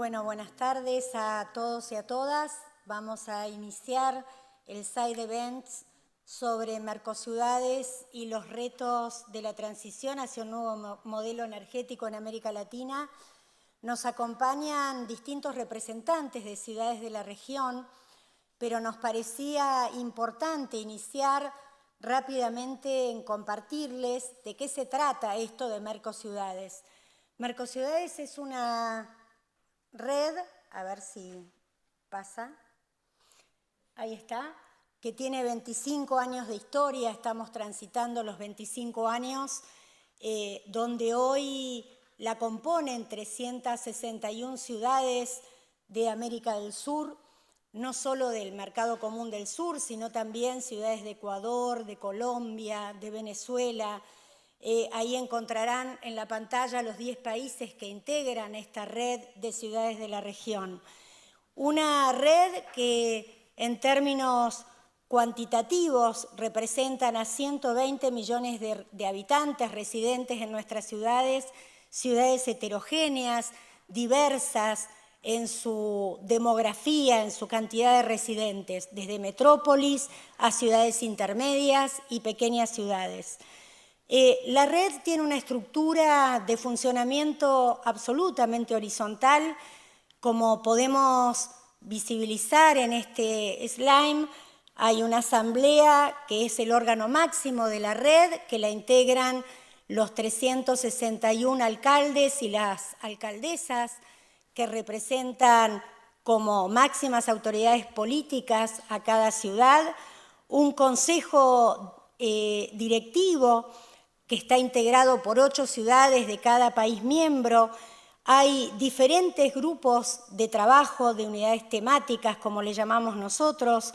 Bueno, buenas tardes a todos y a todas. Vamos a iniciar el Side Events sobre Mercociudades y los retos de la transición hacia un nuevo modelo energético en América Latina. Nos acompañan distintos representantes de ciudades de la región, pero nos parecía importante iniciar rápidamente en compartirles de qué se trata esto de Mercociudades. Mercociudades es una red, a ver si pasa, ahí está, que tiene 25 años de historia, estamos transitando los 25 años, donde hoy la componen 361 ciudades de América del Sur, no solo del Mercado Común del Sur, sino también ciudades de Ecuador, de Colombia, de Venezuela. Ahí encontrarán en la pantalla los 10 países que integran esta red de ciudades de la región. Una red que en términos cuantitativos representan a 120 millones de habitantes residentes en nuestras ciudades, ciudades heterogéneas, diversas en su demografía, en su cantidad de residentes, desde metrópolis a ciudades intermedias y pequeñas ciudades. La red tiene una estructura de funcionamiento absolutamente horizontal, como podemos visibilizar en este slide. Hay una asamblea que es el órgano máximo de la red, que la integran los 361 alcaldes y las alcaldesas que representan como máximas autoridades políticas a cada ciudad, un consejo directivo que está integrado por 8 ciudades de cada país miembro. Hay diferentes grupos de trabajo, de unidades temáticas, como le llamamos nosotros,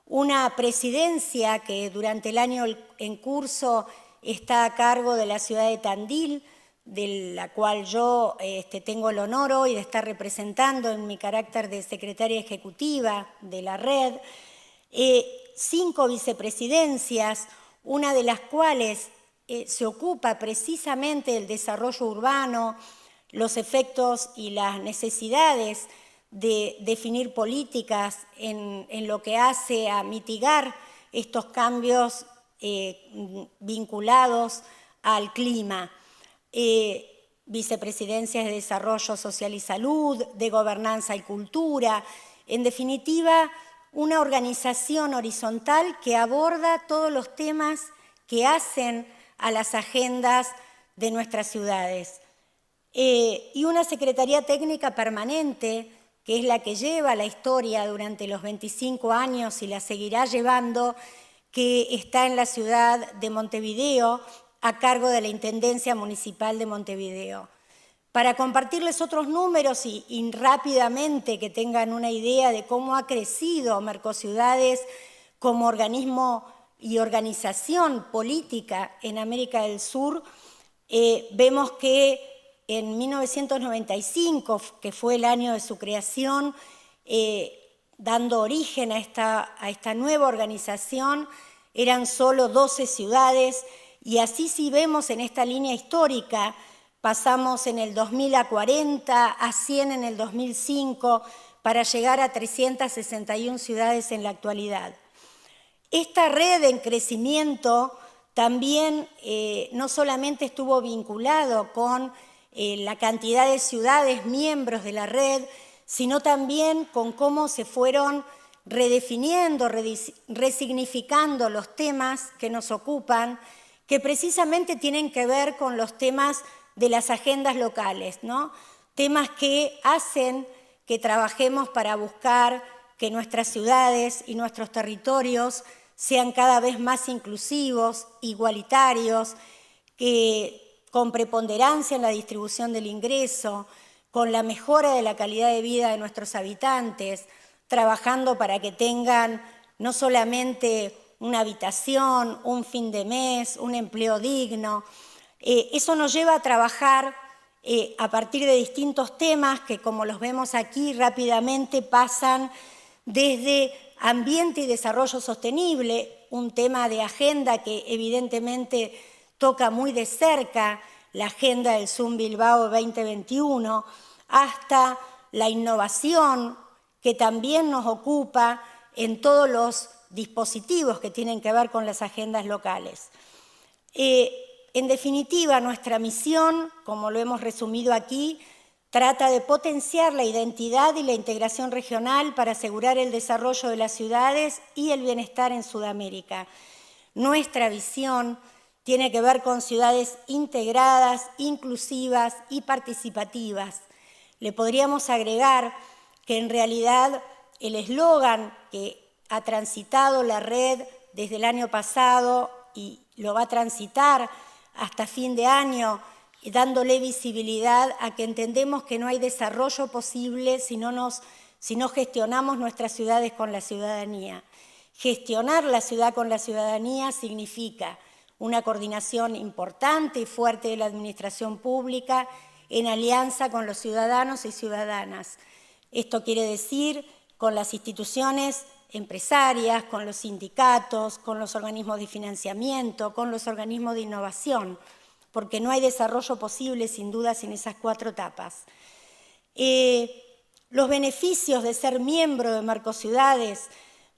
una presidencia que durante el año en curso está a cargo de la ciudad de Tandil, de la cual yo tengo el honor hoy de estar representando en mi carácter de secretaria ejecutiva de la red, 5 vicepresidencias, una de las cuales se ocupa precisamente del desarrollo urbano, los efectos y las necesidades de definir políticas en lo que hace a mitigar estos cambios vinculados al clima. Vicepresidencias de Desarrollo Social y Salud, de Gobernanza y Cultura, en definitiva, una organización horizontal que aborda todos los temas que hacen a las agendas de nuestras ciudades. Y una Secretaría Técnica Permanente, que es la que lleva la historia durante los 25 años y la seguirá llevando, que está en la ciudad de Montevideo, a cargo de la Intendencia Municipal de Montevideo. Para compartirles otros números y rápidamente que tengan una idea de cómo ha crecido Mercociudades como organismo y organización política en América del Sur, vemos que en 1995, que fue el año de su creación, dando origen a esta nueva organización, eran solo 12 ciudades, y así si vemos en esta línea histórica, pasamos en el 2000 a 40, a 100 en el 2005, para llegar a 361 ciudades en la actualidad. Esta red en crecimiento también no solamente estuvo vinculado con la cantidad de ciudades miembros de la red, sino también con cómo se fueron redefiniendo, resignificando los temas que nos ocupan, que precisamente tienen que ver con los temas de las agendas locales, ¿no? Temas que hacen que trabajemos para buscar que nuestras ciudades y nuestros territorios sean cada vez más inclusivos, igualitarios, con preponderancia en la distribución del ingreso, con la mejora de la calidad de vida de nuestros habitantes, trabajando para que tengan no solamente una habitación, un fin de mes, un empleo digno. Eso nos lleva a trabajar a partir de distintos temas que, como los vemos aquí, rápidamente pasan desde ambiente y desarrollo sostenible, un tema de agenda que evidentemente toca muy de cerca la agenda del Zoom Bilbao 2021, hasta la innovación, que también nos ocupa en todos los dispositivos que tienen que ver con las agendas locales. En definitiva, nuestra misión, como lo hemos resumido aquí, trata de potenciar la identidad y la integración regional para asegurar el desarrollo de las ciudades y el bienestar en Sudamérica. Nuestra visión tiene que ver con ciudades integradas, inclusivas y participativas. Le podríamos agregar que en realidad el eslogan que ha transitado la red desde el año pasado y lo va a transitar hasta fin de año, dándole visibilidad a que entendemos que no hay desarrollo posible si no gestionamos nuestras ciudades con la ciudadanía. Gestionar la ciudad con la ciudadanía significa una coordinación importante y fuerte de la administración pública en alianza con los ciudadanos y ciudadanas. Esto quiere decir con las instituciones empresarias, con los sindicatos, con los organismos de financiamiento, con los organismos de innovación, porque no hay desarrollo posible, sin duda, sin esas 4 etapas. Los beneficios de ser miembro de Mercociudades,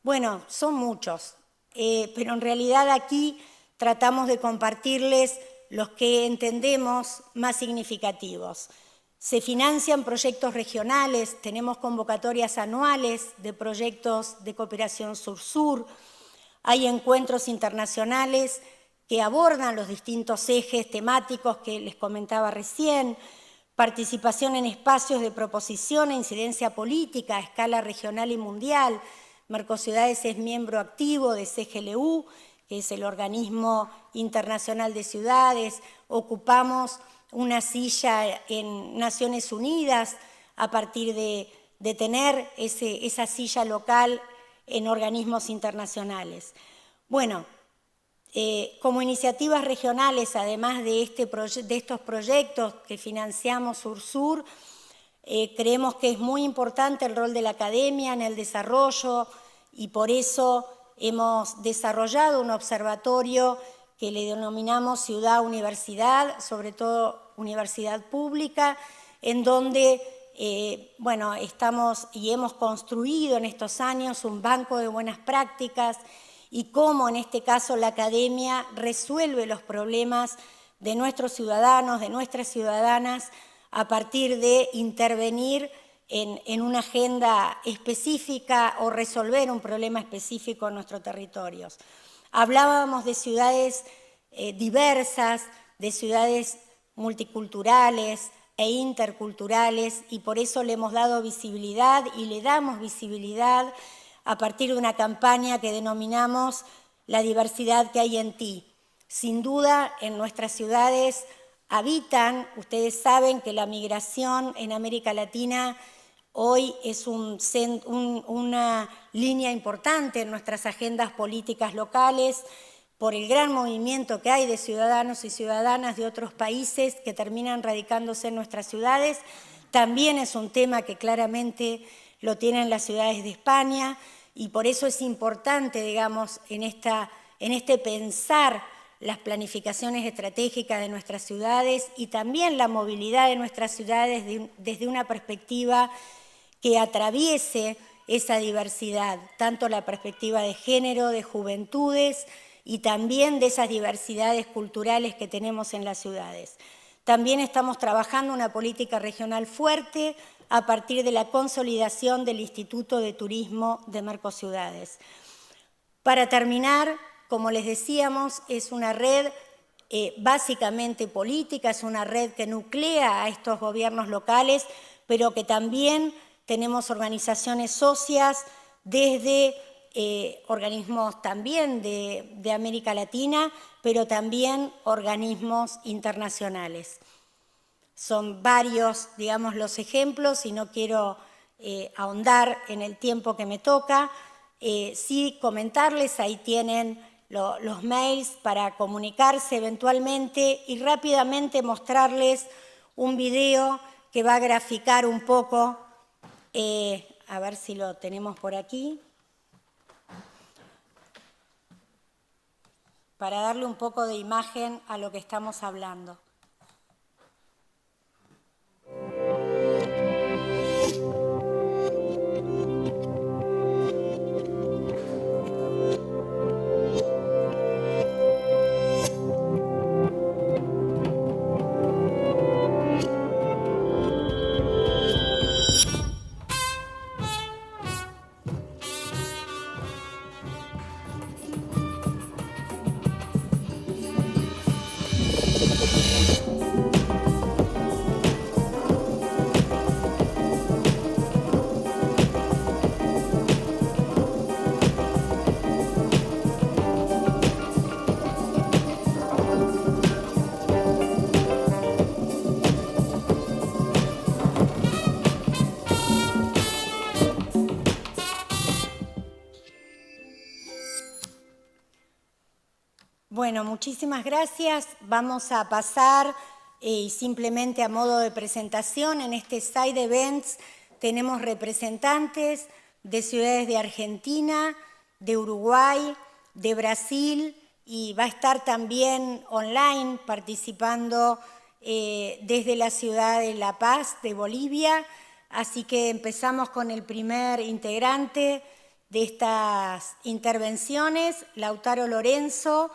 bueno, son muchos, pero en realidad aquí tratamos de compartirles los que entendemos más significativos. Se financian proyectos regionales, tenemos convocatorias anuales de proyectos de cooperación sur-sur, hay encuentros internacionales que abordan los distintos ejes temáticos que les comentaba recién, participación en espacios de proposición e incidencia política a escala regional y mundial. Mercociudades es miembro activo de CGLU, que es el organismo internacional de ciudades, ocupamos una silla en Naciones Unidas a partir de tener esa silla local en organismos internacionales. Bueno, como iniciativas regionales, además de estos proyectos que financiamos Sur-Sur, creemos que es muy importante el rol de la academia en el desarrollo y por eso hemos desarrollado un observatorio que le denominamos ciudad-universidad, sobre todo universidad pública, en donde estamos y hemos construido en estos años un banco de buenas prácticas y cómo en este caso la academia resuelve los problemas de nuestros ciudadanos, de nuestras ciudadanas, a partir de intervenir en una agenda específica o resolver un problema específico en nuestros territorios. Hablábamos de ciudades diversas, de ciudades multiculturales e interculturales y por eso le hemos dado visibilidad y le damos visibilidad a partir de una campaña que denominamos La diversidad que hay en ti. Sin duda, en nuestras ciudades habitan, ustedes saben que la migración en América Latina hoy es una línea importante en nuestras agendas políticas locales por el gran movimiento que hay de ciudadanos y ciudadanas de otros países que terminan radicándose en nuestras ciudades. También es un tema que claramente lo tienen las ciudades de España y por eso es importante, digamos, en este pensar las planificaciones estratégicas de nuestras ciudades y también la movilidad de nuestras ciudades desde una perspectiva que atraviese esa diversidad, tanto la perspectiva de género, de juventudes y también de esas diversidades culturales que tenemos en las ciudades. También estamos trabajando una política regional fuerte a partir de la consolidación del Instituto de Turismo de Mercociudades. Para terminar, como les decíamos, es una red básicamente política, es una red que nuclea a estos gobiernos locales, pero que también tenemos organizaciones socias desde organismos también de América Latina, pero también organismos internacionales. Son varios, digamos, los ejemplos y no quiero ahondar en el tiempo que me toca. Sí comentarles, ahí tienen los mails para comunicarse eventualmente y rápidamente mostrarles un video que va a graficar un poco, a ver si lo tenemos por aquí, para darle un poco de imagen a lo que estamos hablando. Bueno, muchísimas gracias. Vamos a pasar simplemente a modo de presentación. En este side events tenemos representantes de ciudades de Argentina, de Uruguay, de Brasil, y va a estar también online participando desde la ciudad de La Paz, de Bolivia. Así que empezamos con el primer integrante de estas intervenciones, Lautaro Lorenzo,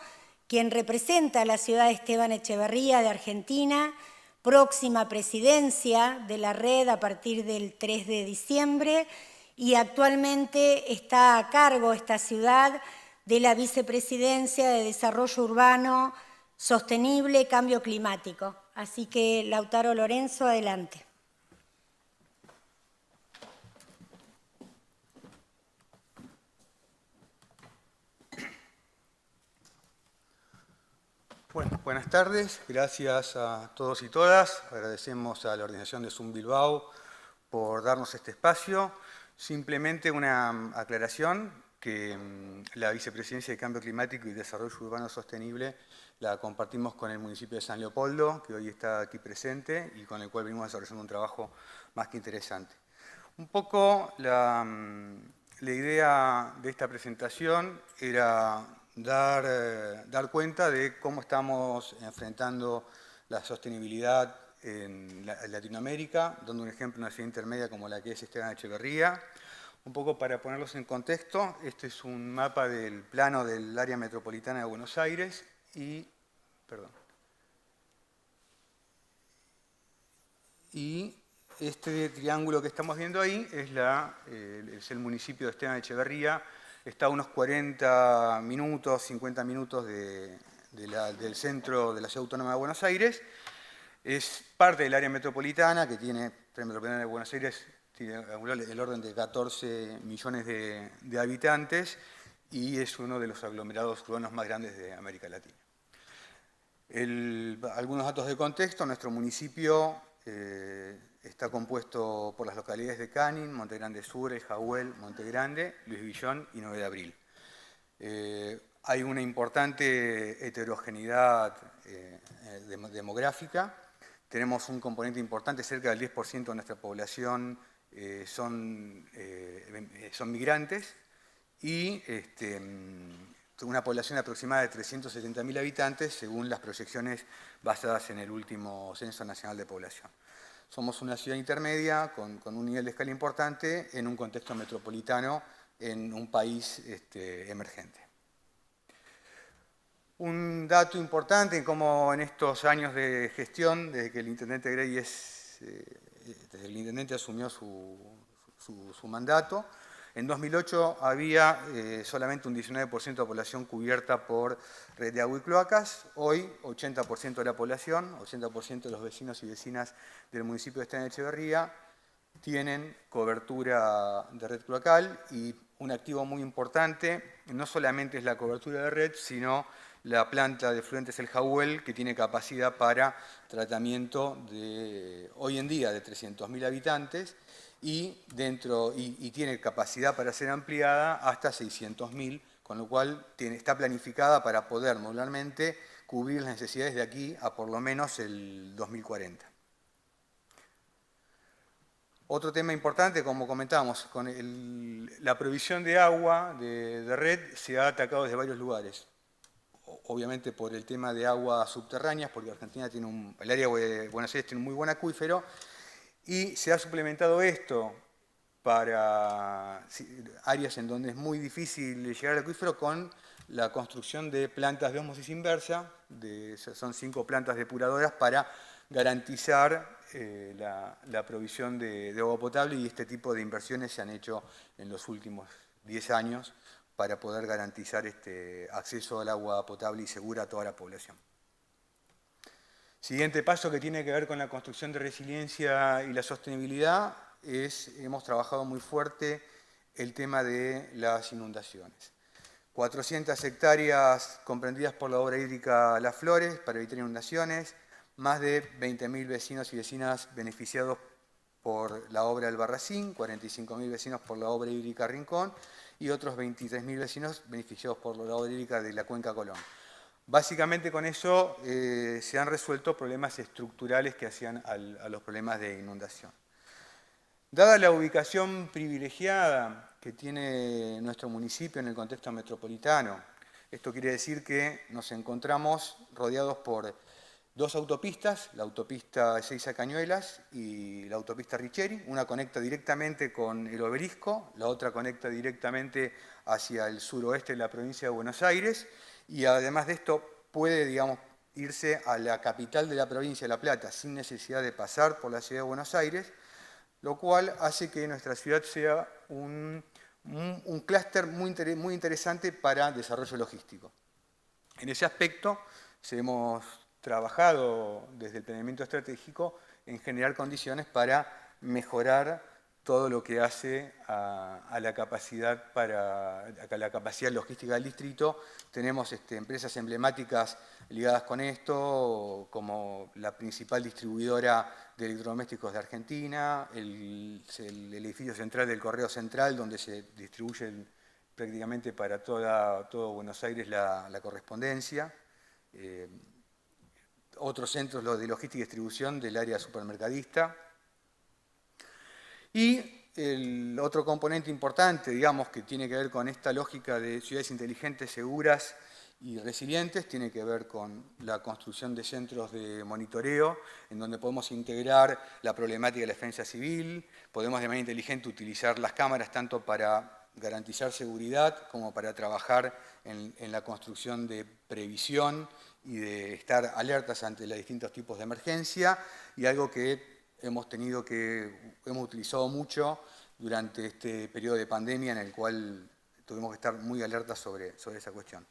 quien representa a la ciudad de Esteban Echeverría de Argentina, próxima presidencia de la red a partir del 3 de diciembre, y actualmente está a cargo esta ciudad de la Vicepresidencia de Desarrollo Urbano Sostenible, Cambio Climático. Así que, Lautaro Lorenzo, adelante. Bueno, buenas tardes, gracias a todos y todas. Agradecemos a la organización de Zoom Bilbao por darnos este espacio. Simplemente una aclaración, que la Vicepresidencia de Cambio Climático y Desarrollo Urbano Sostenible la compartimos con el municipio de San Leopoldo, que hoy está aquí presente y con el cual venimos desarrollando un trabajo más que interesante. Un poco la idea de esta presentación era dar cuenta de cómo estamos enfrentando la sostenibilidad en Latinoamérica, dando un ejemplo en una ciudad intermedia como la que es Esteban Echeverría. Un poco para ponerlos en contexto, este es un mapa del plano del área metropolitana de Buenos Aires y este triángulo que estamos viendo ahí es el municipio de Esteban Echeverría. Está a unos 40 minutos, 50 minutos del centro de la Ciudad Autónoma de Buenos Aires. Es parte del área metropolitana, que tiene, el área metropolitana de Buenos Aires tiene el orden de 14 millones de habitantes y es uno de los aglomerados urbanos más grandes de América Latina. Algunos datos de contexto: nuestro municipio está compuesto por las localidades de Canning, Monte Grande Sur, El Jahuel, Monte Grande, Luis Villón y 9 de Abril. Hay una importante heterogeneidad demográfica. Tenemos un componente importante, cerca del 10% de nuestra población son migrantes y una población aproximada de 370.000 habitantes según las proyecciones basadas en el último Censo Nacional de Población. Somos una ciudad intermedia con un nivel de escala importante en un contexto metropolitano en un país emergente. Un dato importante en cómo en estos años de gestión, desde que el intendente Grey desde el intendente asumió su mandato, en 2008 había solamente un 19% de población cubierta por red de agua y cloacas. Hoy, 80% de la población, 80% de los vecinos y vecinas del municipio de Esteban Echeverría tienen cobertura de red cloacal, y un activo muy importante no solamente es la cobertura de red, sino la planta de efluentes El Jahuel, que tiene capacidad para tratamiento hoy en día de 300.000 habitantes y tiene capacidad para ser ampliada hasta 600.000, con lo cual está planificada para poder modularmente cubrir las necesidades de aquí a por lo menos el 2040. Otro tema importante, como comentábamos, con la provisión de agua de red se ha atacado desde varios lugares. Obviamente por el tema de aguas subterráneas, porque Argentina tiene el área de Buenos Aires tiene un muy buen acuífero, y se ha suplementado esto para áreas en donde es muy difícil llegar al acuífero con la construcción de plantas de ósmosis inversa, son 5 plantas depuradoras para garantizar la provisión de agua potable, y este tipo de inversiones se han hecho en los últimos 10 años para poder garantizar acceso al agua potable y segura a toda la población. Siguiente paso, que tiene que ver con la construcción de resiliencia y la sostenibilidad, hemos trabajado muy fuerte el tema de las inundaciones. 400 hectáreas comprendidas por la obra hídrica Las Flores para evitar inundaciones, más de 20.000 vecinos y vecinas beneficiados por la obra Albarracín, 45.000 vecinos por la obra hídrica Rincón y otros 23.000 vecinos beneficiados por la obra hídrica de la Cuenca Colón. Básicamente con eso se han resuelto problemas estructurales que hacían a los problemas de inundación. Dada la ubicación privilegiada que tiene nuestro municipio en el contexto metropolitano, esto quiere decir que nos encontramos rodeados por dos autopistas, la autopista Ezeiza-Cañuelas y la autopista Richeri. Una conecta directamente con el Obelisco, la otra conecta directamente hacia el suroeste de la provincia de Buenos Aires, y además de esto puede, digamos, irse a la capital de la provincia de La Plata sin necesidad de pasar por la ciudad de Buenos Aires, lo cual hace que nuestra ciudad sea un clúster muy interesante para desarrollo logístico. En ese aspecto hemos trabajado desde el planeamiento estratégico en generar condiciones para mejorar todo lo que hace a la capacidad logística del distrito. Tenemos empresas emblemáticas ligadas con esto, como la principal distribuidora de electrodomésticos de Argentina, el edificio central del Correo Central, donde se distribuye prácticamente para todo Buenos Aires la correspondencia. Otros centros de logística y distribución del área supermercadista. Y el otro componente importante, digamos, que tiene que ver con esta lógica de ciudades inteligentes, seguras y resilientes, tiene que ver con la construcción de centros de monitoreo, en donde podemos integrar la problemática de la defensa civil, podemos de manera inteligente utilizar las cámaras tanto para garantizar seguridad como para trabajar en la construcción de previsión y de estar alertas ante los distintos tipos de emergencia, y algo que hemos utilizado mucho durante este periodo de pandemia en el cual tuvimos que estar muy alertas sobre esa cuestión.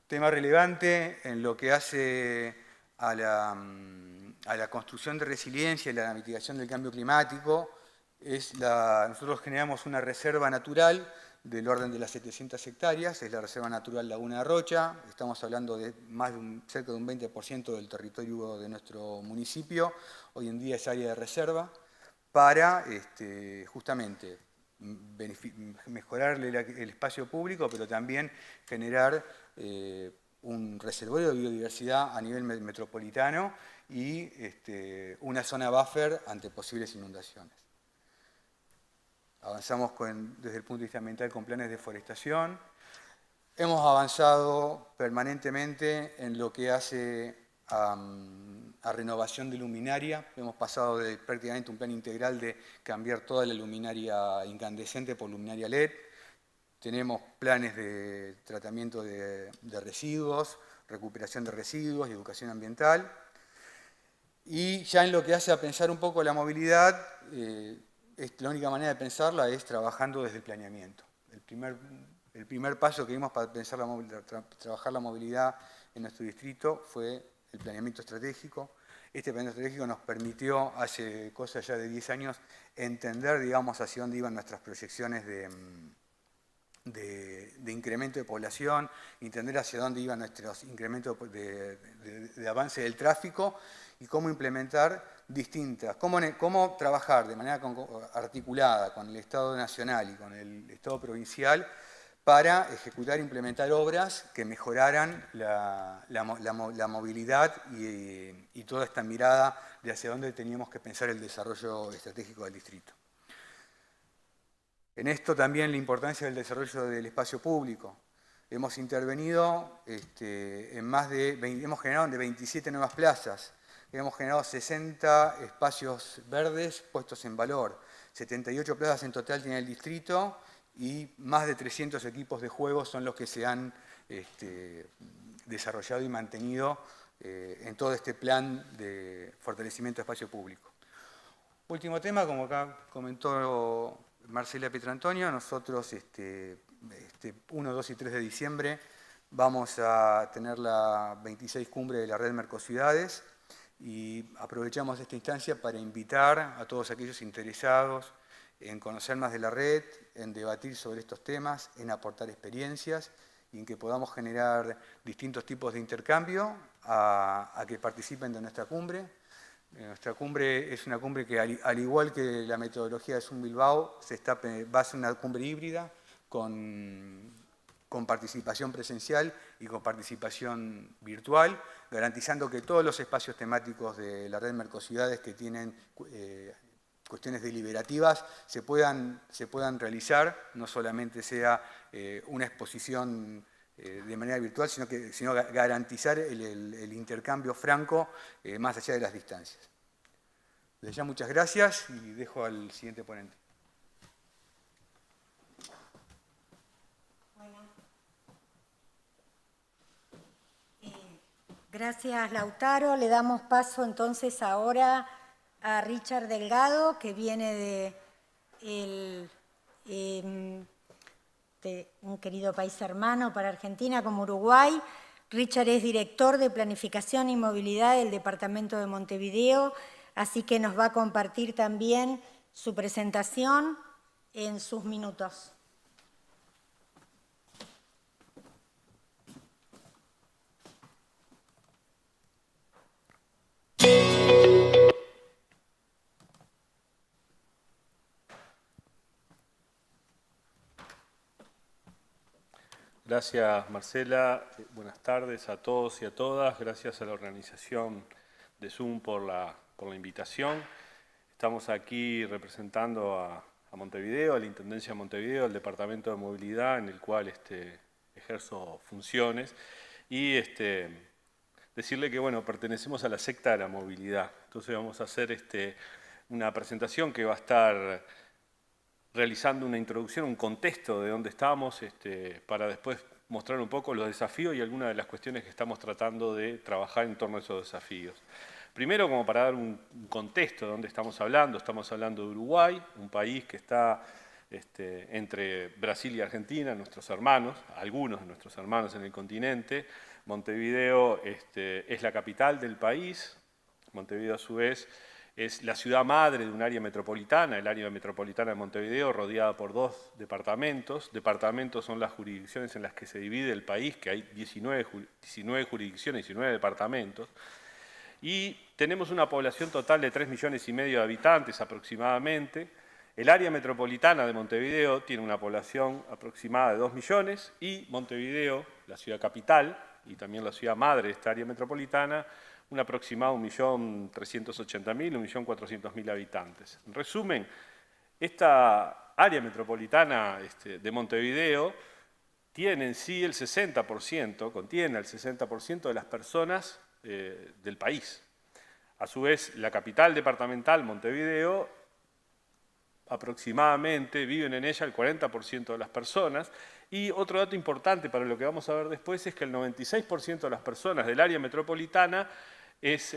Tema relevante en lo que hace a la construcción de resiliencia y la mitigación del cambio climático nosotros generamos una reserva natural del orden de las 700 hectáreas, es la Reserva Natural Laguna de Rocha. Estamos hablando de cerca de un 20% del territorio de nuestro municipio. Hoy en día es área de reserva para justamente mejorarle el espacio público, pero también generar un reservorio de biodiversidad a nivel metropolitano y una zona buffer ante posibles inundaciones. Avanzamos desde el punto de vista ambiental con planes de forestación. Hemos avanzado permanentemente en lo que hace a renovación de luminaria. Hemos pasado de prácticamente un plan integral de cambiar toda la luminaria incandescente por luminaria LED. Tenemos planes de tratamiento de residuos, recuperación de residuos y educación ambiental. Y ya en lo que hace a pensar un poco la movilidad, la única manera de pensarla es trabajando desde el planeamiento. El primer paso que dimos para pensar trabajar la movilidad en nuestro distrito fue el planeamiento estratégico. Este planeamiento estratégico nos permitió, hace cosas ya de 10 años, entender, digamos, hacia dónde iban nuestras proyecciones de incremento de población, entender hacia dónde iban nuestros incrementos de avance del tráfico y cómo implementar cómo trabajar de manera articulada con el Estado nacional y con el Estado provincial para ejecutar e implementar obras que mejoraran la movilidad y toda esta mirada de hacia dónde teníamos que pensar el desarrollo estratégico del distrito. En esto también la importancia del desarrollo del espacio público. Hemos intervenido hemos generado de 27 nuevas plazas, hemos generado 60 espacios verdes puestos en valor, 78 plazas en total tiene el distrito y más de 300 equipos de juego son los que se han desarrollado y mantenido en todo este plan de fortalecimiento de espacio público. Último tema, como acá comentó Marcela Pietrantonio, nosotros 1, 2 y 3 de diciembre vamos a tener la 26 cumbre de la red Mercociudades y aprovechamos esta instancia para invitar a todos aquellos interesados en conocer más de la red, en debatir sobre estos temas, en aportar experiencias y en que podamos generar distintos tipos de intercambio a que participen de nuestra cumbre. Nuestra cumbre es una cumbre que, al igual que la metodología de Zoom Bilbao, va a ser una cumbre híbrida con con participación presencial y con participación virtual, garantizando que todos los espacios temáticos de la red Mercociudades que tienen cuestiones deliberativas se puedan realizar, no solamente sea una exposición de manera virtual, sino garantizar el intercambio franco más allá de las distancias. Desde ya muchas gracias y dejo al siguiente ponente. Gracias, Lautaro. Le damos paso entonces ahora a Richard Delgado, que viene de un querido país hermano para Argentina como Uruguay. Richard es director de Planificación y Movilidad del Departamento de Montevideo, así que nos va a compartir también su presentación en sus minutos. Gracias, Marcela. Buenas tardes a todos y a todas. Gracias a la organización de Zoom por la invitación. Estamos aquí representando a Montevideo, a la Intendencia de Montevideo, al Departamento de Movilidad, en el cual ejerzo funciones. Y decirle que, bueno, pertenecemos a la secta de la movilidad. Entonces vamos a hacer una presentación que va a estar realizando una introducción, un contexto de dónde estamos, para después mostrar un poco los desafíos y algunas de las cuestiones que estamos tratando de trabajar en torno a esos desafíos. Primero, como para dar un contexto de dónde estamos hablando de Uruguay, un país que está entre Brasil y Argentina, nuestros hermanos, algunos de nuestros hermanos en el continente. Montevideo es la capital del país. Montevideo, a su vez, es la ciudad madre de un área metropolitana, el área metropolitana de Montevideo, rodeada por 2 departamentos. Departamentos son las jurisdicciones en las que se divide el país, que hay 19 jurisdicciones, 19 departamentos. Y tenemos una población total de 3,5 millones de habitantes aproximadamente. El área metropolitana de Montevideo tiene una población aproximada de 2 millones y Montevideo, la ciudad capital y también la ciudad madre de esta área metropolitana, un aproximado 1.380.000, 1.400.000 habitantes. En resumen, esta área metropolitana de Montevideo tiene en sí el 60%, contiene el 60% de las personas del país. A su vez, la capital departamental, Montevideo, aproximadamente viven en ella el 40% de las personas. Y otro dato importante para lo que vamos a ver después es que el 96% de las personas del área metropolitana es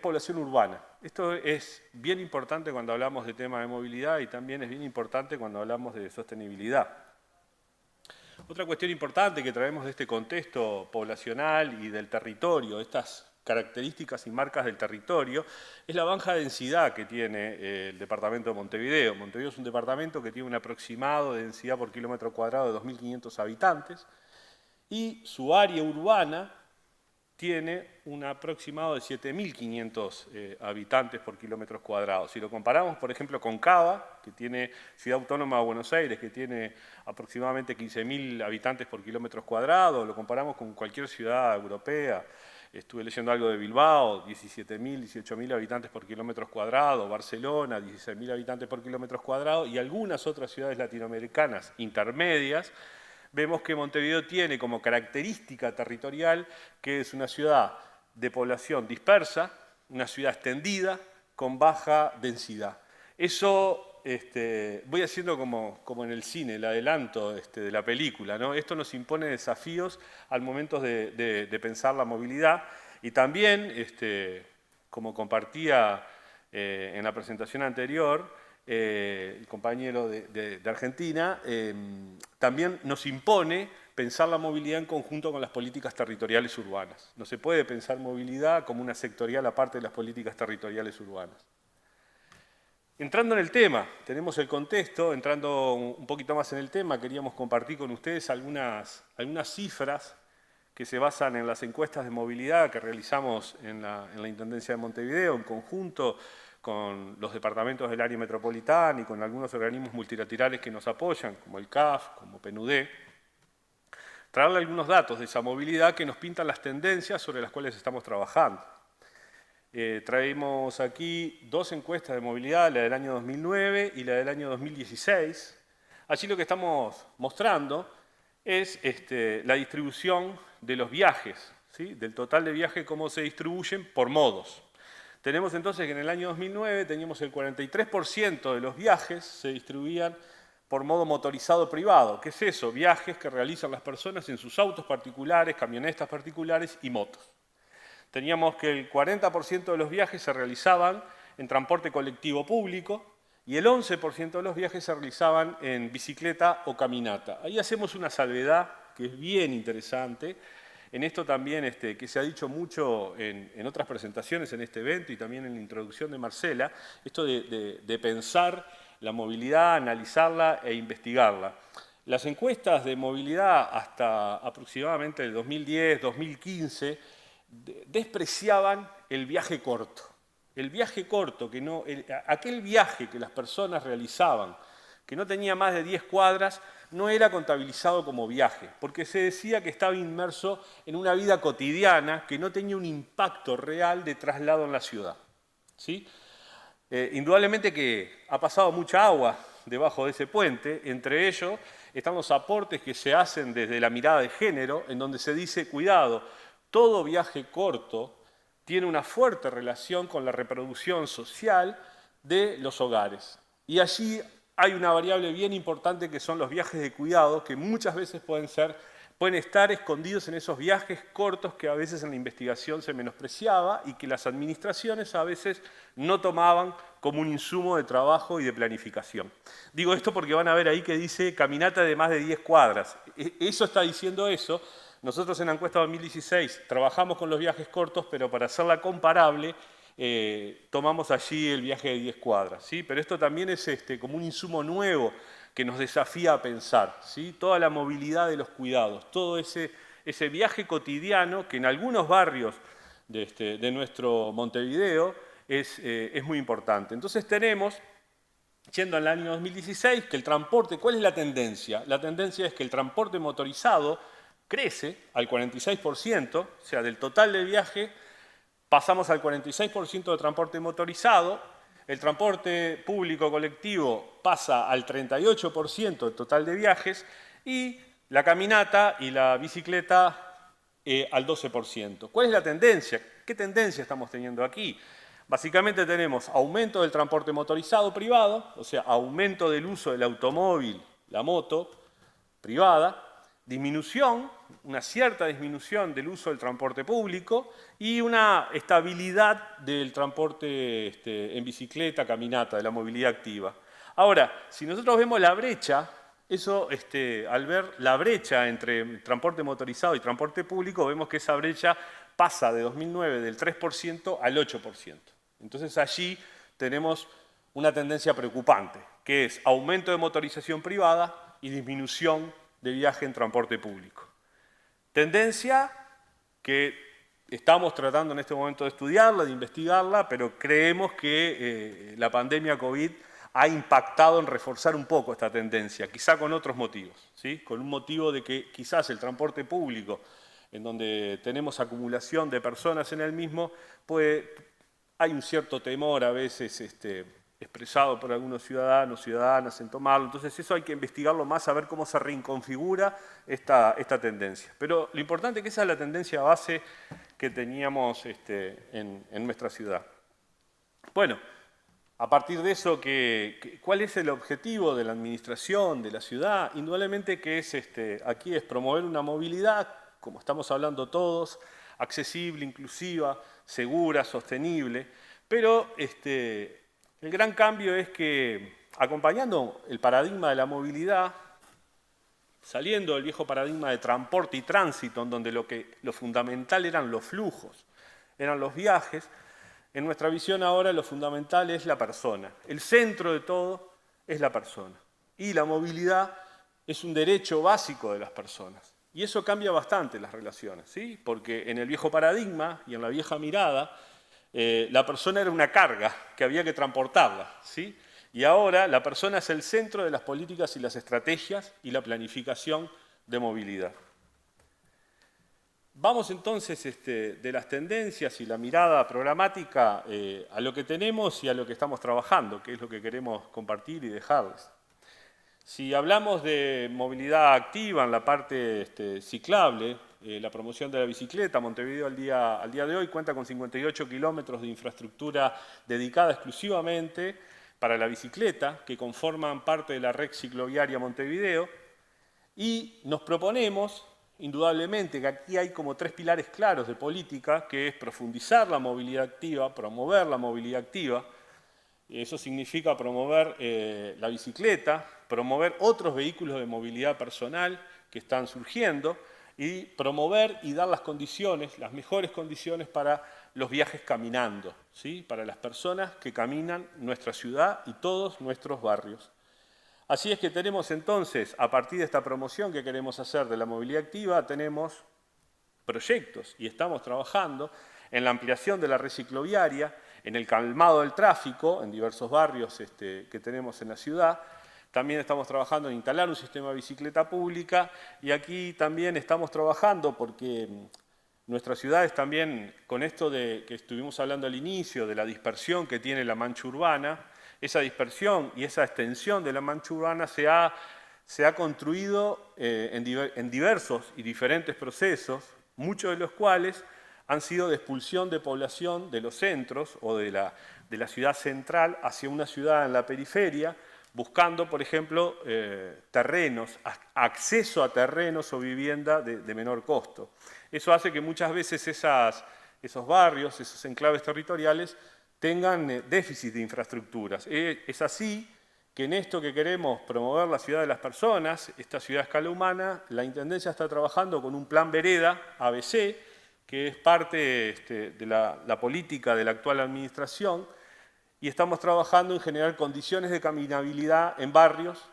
población urbana. Esto es bien importante cuando hablamos de tema de movilidad y también es bien importante cuando hablamos de sostenibilidad. Otra cuestión importante que traemos de este contexto poblacional y del territorio, estas características y marcas del territorio, es la baja densidad que tiene el departamento de Montevideo. Montevideo es un departamento que tiene un aproximado de densidad por kilómetro cuadrado de 2.500 habitantes y su área urbana tiene un aproximado de 7.500 habitantes por kilómetros cuadrados. Si lo comparamos, por ejemplo, con Cava, que tiene Ciudad Autónoma de Buenos Aires, que tiene aproximadamente 15.000 habitantes por kilómetros cuadrados, lo comparamos con cualquier ciudad europea. Estuve leyendo algo de Bilbao, 17.000, 18.000 habitantes por kilómetros cuadrados, Barcelona, 16.000 habitantes por kilómetros cuadrados y algunas otras ciudades latinoamericanas intermedias. Vemos que Montevideo tiene como característica territorial que es una ciudad de población dispersa, una ciudad extendida, con baja densidad. Eso voy haciendo como en el cine, el adelanto de la película, ¿no? Esto nos impone desafíos al momento de pensar la movilidad y también, como compartía en la presentación anterior, el compañero de Argentina, también nos impone pensar la movilidad en conjunto con las políticas territoriales urbanas. No se puede pensar movilidad como una sectorial aparte de las políticas territoriales urbanas. Entrando en el tema, tenemos el contexto, entrando un poquito más en el tema, queríamos compartir con ustedes algunas cifras que se basan en las encuestas de movilidad que realizamos en la Intendencia de Montevideo, en conjunto con los departamentos del área metropolitana y con algunos organismos multilaterales que nos apoyan, como el CAF, como PNUD. traerle algunos datos de esa movilidad que nos pintan las tendencias sobre las cuales estamos trabajando. Traemos aquí dos encuestas de movilidad, la del año 2009 y la del año 2016. Allí lo que estamos mostrando es la distribución de los viajes, ¿sí? Del total de viajes, cómo se distribuyen por modos. Tenemos entonces que en el año 2009 teníamos el 43% de los viajes se distribuían por modo motorizado privado. ¿Qué es eso? Viajes que realizan las personas en sus autos particulares, camionetas particulares y motos. Teníamos que el 40% de los viajes se realizaban en transporte colectivo público y el 11% de los viajes se realizaban en bicicleta o caminata. Ahí hacemos una salvedad que es bien interesante. En esto también, que se ha dicho mucho en otras presentaciones en este evento y también en la introducción de Marcela, esto de pensar la movilidad, analizarla e investigarla. Las encuestas de movilidad hasta aproximadamente el 2010, 2015, despreciaban el viaje corto. El viaje corto, aquel viaje que las personas realizaban, que no tenía más de 10 cuadras, no era contabilizado como viaje, porque se decía que estaba inmerso en una vida cotidiana que no tenía un impacto real de traslado en la ciudad, ¿sí? Indudablemente que ha pasado mucha agua debajo de ese puente, entre ellos están los aportes que se hacen desde la mirada de género, en donde se dice, cuidado, todo viaje corto tiene una fuerte relación con la reproducción social de los hogares. Y allí hay una variable bien importante que son los viajes de cuidado, que muchas veces pueden estar escondidos en esos viajes cortos que a veces en la investigación se menospreciaba y que las administraciones a veces no tomaban como un insumo de trabajo y de planificación. Digo esto porque van a ver ahí que dice caminata de más de 10 cuadras. Eso está diciendo eso. Nosotros en la encuesta 2016 trabajamos con los viajes cortos, pero para hacerla comparable, tomamos allí el viaje de 10 cuadras, ¿sí? Pero esto también es como un insumo nuevo que nos desafía a pensar, ¿sí? Toda la movilidad de los cuidados, todo ese viaje cotidiano que en algunos barrios de nuestro Montevideo es muy importante. Entonces tenemos, yendo al año 2016, que el transporte, ¿cuál es la tendencia? La tendencia es que el transporte motorizado crece al 46%, o sea, del total de viaje pasamos al 46% de transporte motorizado, el transporte público colectivo pasa al 38% del total de viajes y la caminata y la bicicleta al 12%. ¿Cuál es la tendencia? ¿Qué tendencia estamos teniendo aquí? Básicamente tenemos aumento del transporte motorizado privado, o sea, aumento del uso del automóvil, la moto privada, una cierta disminución del uso del transporte público y una estabilidad del transporte en bicicleta, caminata, de la movilidad activa. Ahora, si nosotros vemos la brecha, al ver la brecha entre transporte motorizado y transporte público, vemos que esa brecha pasa de 2009 del 3% al 8%. Entonces allí tenemos una tendencia preocupante, que es aumento de motorización privada y disminución de viaje en transporte público. Tendencia que estamos tratando en este momento de estudiarla, de investigarla, pero creemos que la pandemia COVID ha impactado en reforzar un poco esta tendencia, quizá con otros motivos, ¿sí? Con un motivo de que quizás el transporte público, en donde tenemos acumulación de personas en el mismo, hay un cierto temor a veces expresado por algunos ciudadanos, ciudadanas en tomarlo. Entonces eso hay que investigarlo más, a ver cómo se reconfigura esta tendencia. Pero lo importante es que esa es la tendencia base que teníamos en nuestra ciudad. Bueno, a partir de eso, ¿cuál es el objetivo de la administración, de la ciudad? Indudablemente que aquí es promover una movilidad, como estamos hablando todos, accesible, inclusiva, segura, sostenible, pero el gran cambio es que, acompañando el paradigma de la movilidad, saliendo del viejo paradigma de transporte y tránsito, en donde lo fundamental eran los flujos, eran los viajes, en nuestra visión ahora lo fundamental es la persona. El centro de todo es la persona. Y la movilidad es un derecho básico de las personas. Y eso cambia bastante las relaciones, ¿sí? Porque en el viejo paradigma y en la vieja mirada, la persona era una carga que había que transportarla, ¿sí? Y ahora la persona es el centro de las políticas y las estrategias y la planificación de movilidad. Vamos entonces de las tendencias y la mirada programática a lo que tenemos y a lo que estamos trabajando, que es lo que queremos compartir y dejarles. Si hablamos de movilidad activa en la parte ciclable, la promoción de la bicicleta, Montevideo al día de hoy cuenta con 58 kilómetros de infraestructura dedicada exclusivamente para la bicicleta, que conforman parte de la red cicloviaria Montevideo, y nos proponemos, indudablemente, que aquí hay como 3 pilares claros de política, que es profundizar la movilidad activa, promover la movilidad activa. Eso significa promover la bicicleta, promover otros vehículos de movilidad personal que están surgiendo y promover y dar las condiciones, las mejores condiciones para los viajes caminando, ¿sí? Para las personas que caminan nuestra ciudad y todos nuestros barrios. Así es que tenemos entonces, a partir de esta promoción que queremos hacer de la movilidad activa, tenemos proyectos y estamos trabajando en la ampliación de la red cicloviaria, en el calmado del tráfico en diversos barrios que tenemos en la ciudad. También estamos trabajando en instalar un sistema de bicicleta pública y aquí también estamos trabajando porque nuestras ciudades también, con esto de que estuvimos hablando al inicio, de la dispersión que tiene la mancha urbana, esa dispersión y esa extensión de la mancha urbana se ha construido en diversos y diferentes procesos, muchos de los cuales han sido de expulsión de población de los centros o de la ciudad central hacia una ciudad en la periferia, buscando, por ejemplo, terrenos, acceso a terrenos o vivienda de menor costo. Eso hace que muchas veces esos barrios, esos enclaves territoriales, tengan déficit de infraestructuras. Es así que en esto que queremos promover la ciudad de las personas, esta ciudad a escala humana, la Intendencia está trabajando con un plan vereda, ABC, que es parte de la política de la actual administración, y estamos trabajando en generar condiciones de caminabilidad en barrios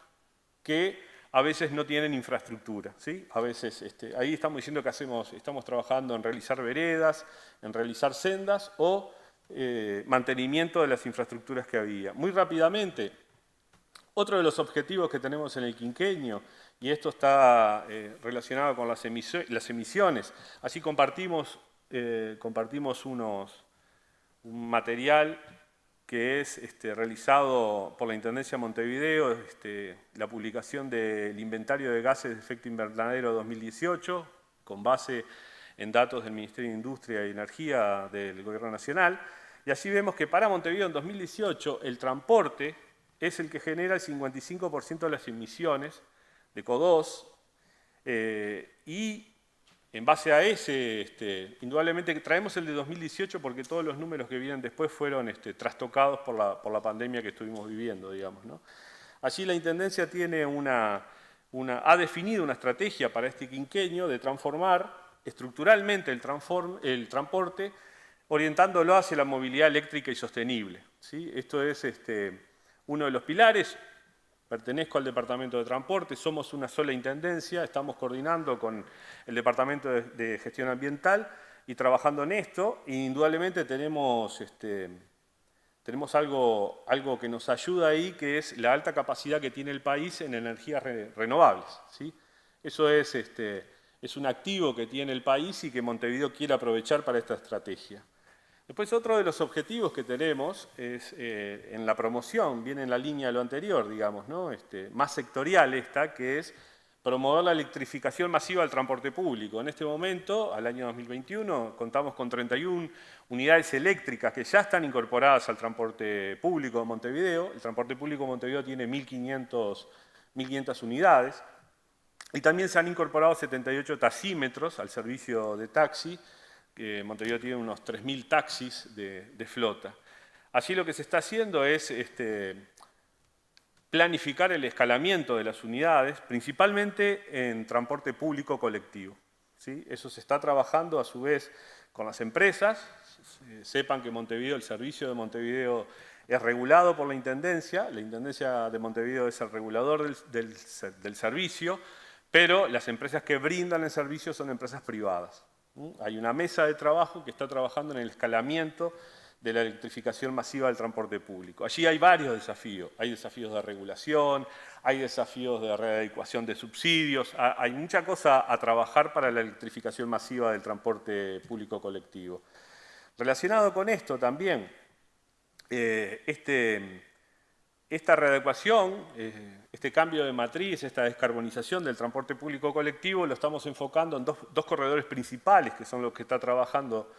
que a veces no tienen infraestructura, ¿sí? A veces, ahí estamos diciendo que estamos trabajando en realizar veredas, en realizar sendas o mantenimiento de las infraestructuras que había. Muy rápidamente, otro de los objetivos que tenemos en el quinquenio, y esto está relacionado con las emisiones, así compartimos un material que es realizado por la Intendencia de Montevideo, la publicación del Inventario de Gases de Efecto Invernadero 2018, con base en datos del Ministerio de Industria y Energía del Gobierno Nacional, y así vemos que para Montevideo en 2018 el transporte es el que genera el 55% de las emisiones de CO2, y en base a ese, indudablemente traemos el de 2018 porque todos los números que vienen después fueron trastocados por la pandemia que estuvimos viviendo, digamos, ¿no? Allí la Intendencia tiene ha definido una estrategia para este quinquenio de transformar estructuralmente el transporte, orientándolo hacia la movilidad eléctrica y sostenible, ¿sí? Esto es uno de los pilares. Pertenezco al Departamento de Transporte, somos una sola intendencia, estamos coordinando con el Departamento de Gestión Ambiental y trabajando en esto. E indudablemente tenemos algo que nos ayuda ahí, que es la alta capacidad que tiene el país en energías renovables, ¿sí? Eso es un activo que tiene el país y que Montevideo quiere aprovechar para esta estrategia. Después, otro de los objetivos que tenemos es en la promoción, viene en la línea de lo anterior, digamos, ¿no? Más sectorial que es promover la electrificación masiva del transporte público. En este momento, al año 2021, contamos con 31 unidades eléctricas que ya están incorporadas al transporte público de Montevideo. El transporte público de Montevideo tiene 1.500 unidades. Y también se han incorporado 78 taxímetros al servicio de taxi. Montevideo tiene unos 3.000 taxis de flota. Allí lo que se está haciendo es planificar el escalamiento de las unidades, principalmente en transporte público colectivo, ¿sí? Eso se está trabajando a su vez con las empresas. Sepan que el servicio de Montevideo es regulado por la Intendencia de Montevideo es el regulador del servicio, pero las empresas que brindan el servicio son empresas privadas. Hay una mesa de trabajo que está trabajando en el escalamiento de la electrificación masiva del transporte público. Allí hay varios desafíos. Hay desafíos de regulación, hay desafíos de readecuación de subsidios, hay mucha cosa a trabajar para la electrificación masiva del transporte público colectivo. Relacionado con esto también, esta readecuación, este cambio de matriz, esta descarbonización del transporte público colectivo lo estamos enfocando en dos corredores principales, que son los que está trabajando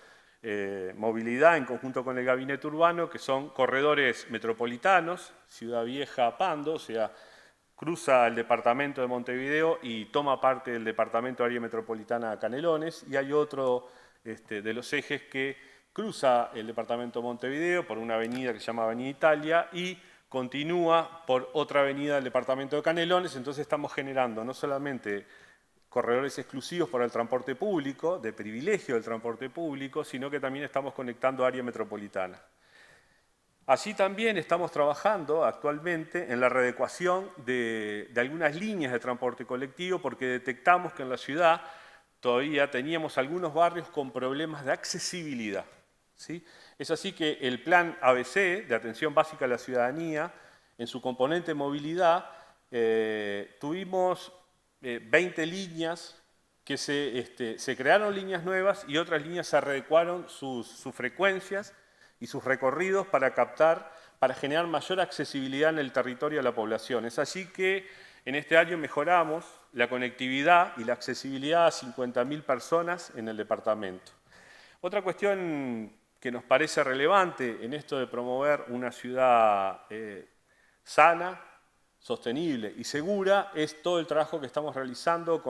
Movilidad en conjunto con el Gabinete Urbano, que son corredores metropolitanos, Ciudad Vieja a Pando, o sea, cruza el departamento de Montevideo y toma parte del departamento de área metropolitana a Canelones, y hay otro de los ejes que cruza el departamento de Montevideo por una avenida que se llama Avenida Italia y continúa por otra avenida del departamento de Canelones. Entonces estamos generando no solamente corredores exclusivos para el transporte público, de privilegio del transporte público, sino que también estamos conectando área metropolitana. Así también estamos trabajando actualmente en la readecuación de algunas líneas de transporte colectivo, porque detectamos que en la ciudad todavía teníamos algunos barrios con problemas de accesibilidad, ¿sí? Es así que el plan ABC, de Atención Básica a la Ciudadanía, en su componente movilidad, tuvimos 20 líneas que se crearon líneas nuevas y otras líneas se readecuaron sus frecuencias y sus recorridos para generar mayor accesibilidad en el territorio a la población. Es así que en este año mejoramos la conectividad y la accesibilidad a 50.000 personas en el departamento. Otra cuestión que nos parece relevante en esto de promover una ciudad sana, sostenible y segura es todo el trabajo que estamos realizando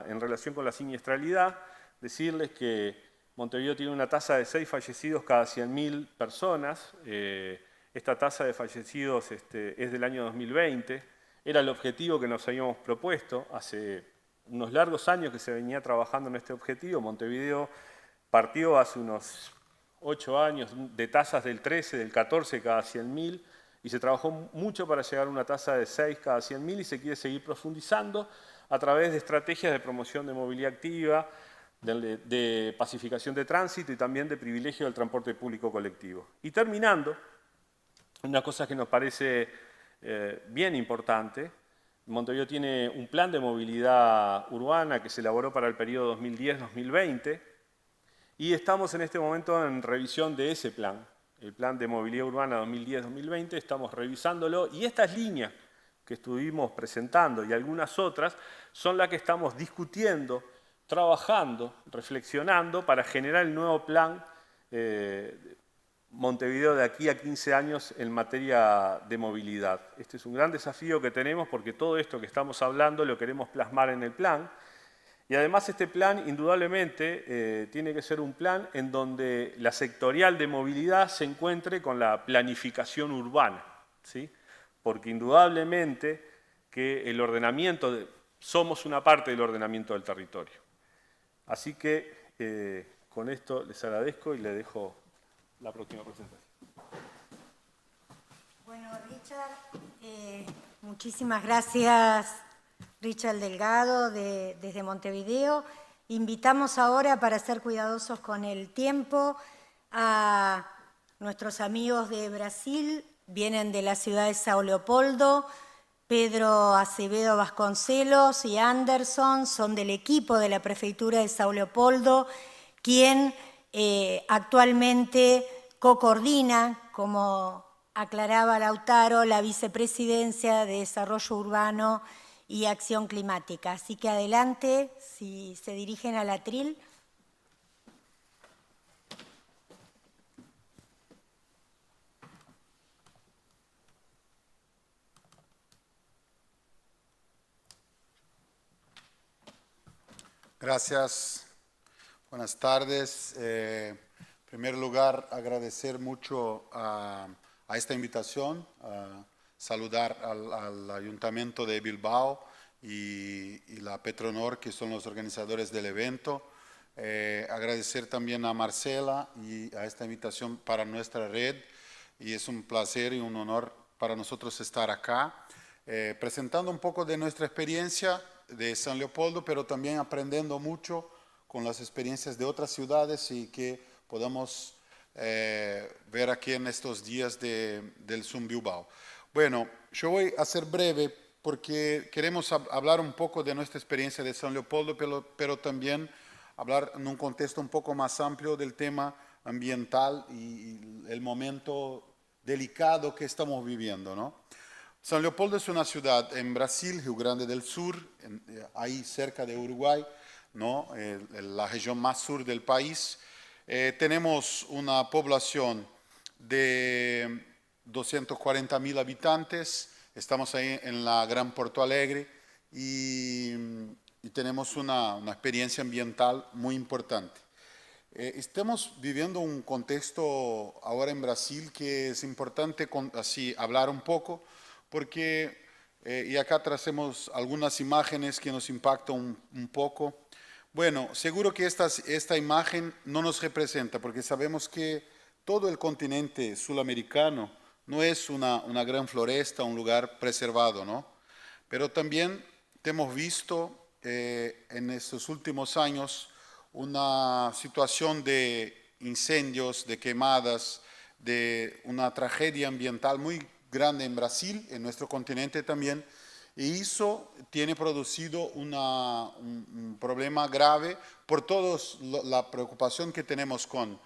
en relación con la siniestralidad. Decirles que Montevideo tiene una tasa de 6 fallecidos cada 100.000 personas. Esta tasa de fallecidos es del año 2020. Era el objetivo que nos habíamos propuesto. Hace unos largos años que se venía trabajando en este objetivo. Montevideo partió hace unos 8 años de tasas del 13, del 14 cada 100.000, y se trabajó mucho para llegar a una tasa de 6 cada 100.000 y se quiere seguir profundizando a través de estrategias de promoción de movilidad activa, de pacificación de tránsito y también de privilegio del transporte público colectivo. Y terminando, una cosa que nos parece bien importante, Montevideo tiene un plan de movilidad urbana que se elaboró para el periodo 2010-2020 y estamos en este momento en revisión de ese plan, el plan de movilidad urbana 2010-2020, estamos revisándolo y estas líneas que estuvimos presentando y algunas otras son las que estamos discutiendo, trabajando, reflexionando para generar el nuevo plan Montevideo de aquí a 15 años en materia de movilidad. Este es un gran desafío que tenemos porque todo esto que estamos hablando lo queremos plasmar en el plan. Y además este plan indudablemente tiene que ser un plan en donde la sectorial de movilidad se encuentre con la planificación urbana, ¿sí? Porque indudablemente que el ordenamiento, somos una parte del ordenamiento del territorio. Así que con esto les agradezco y les dejo la próxima presentación. Bueno, Richard, muchísimas gracias. Richard Delgado, desde Montevideo. Invitamos ahora, para ser cuidadosos con el tiempo, a nuestros amigos de Brasil, vienen de la ciudad de São Leopoldo, Pedro Acevedo Vasconcelos y Anderson, son del equipo de la Prefeitura de São Leopoldo, quien actualmente co-coordina, como aclaraba Lautaro, la Vicepresidencia de Desarrollo Urbano y Acción Climática. Así que adelante, si se dirigen al atril. Gracias, buenas tardes. En primer lugar, agradecer mucho a esta invitación, saludar al Ayuntamiento de Bilbao y la Petronor, que son los organizadores del evento. Agradecer también a Marcela y a esta invitación para nuestra red. Y es un placer y un honor para nosotros estar acá, presentando un poco de nuestra experiencia de San Leopoldo, pero también aprendiendo mucho con las experiencias de otras ciudades y que podamos ver aquí en estos días del Zoom Bilbao. Bueno, yo voy a ser breve porque queremos hablar un poco de nuestra experiencia de San Leopoldo, pero también hablar en un contexto un poco más amplio del tema ambiental y el momento delicado que estamos viviendo, ¿no? San Leopoldo es una ciudad en Brasil, Rio Grande del Sur, ahí cerca de Uruguay, ¿no? La región más sur del país. Tenemos una población de 240.000 habitantes, estamos ahí en la Gran Porto Alegre y tenemos una experiencia ambiental muy importante. Estamos viviendo un contexto ahora en Brasil que es importante así hablar un poco, porque, y acá tracemos algunas imágenes que nos impactan un poco. Bueno, seguro que esta imagen no nos representa, porque sabemos que todo el continente sudamericano no es una gran floresta, un lugar preservado, ¿no? Pero también hemos visto en estos últimos años una situación de incendios, de quemadas, de una tragedia ambiental muy grande en Brasil, en nuestro continente también, y eso tiene producido un problema grave por toda la preocupación que tenemos con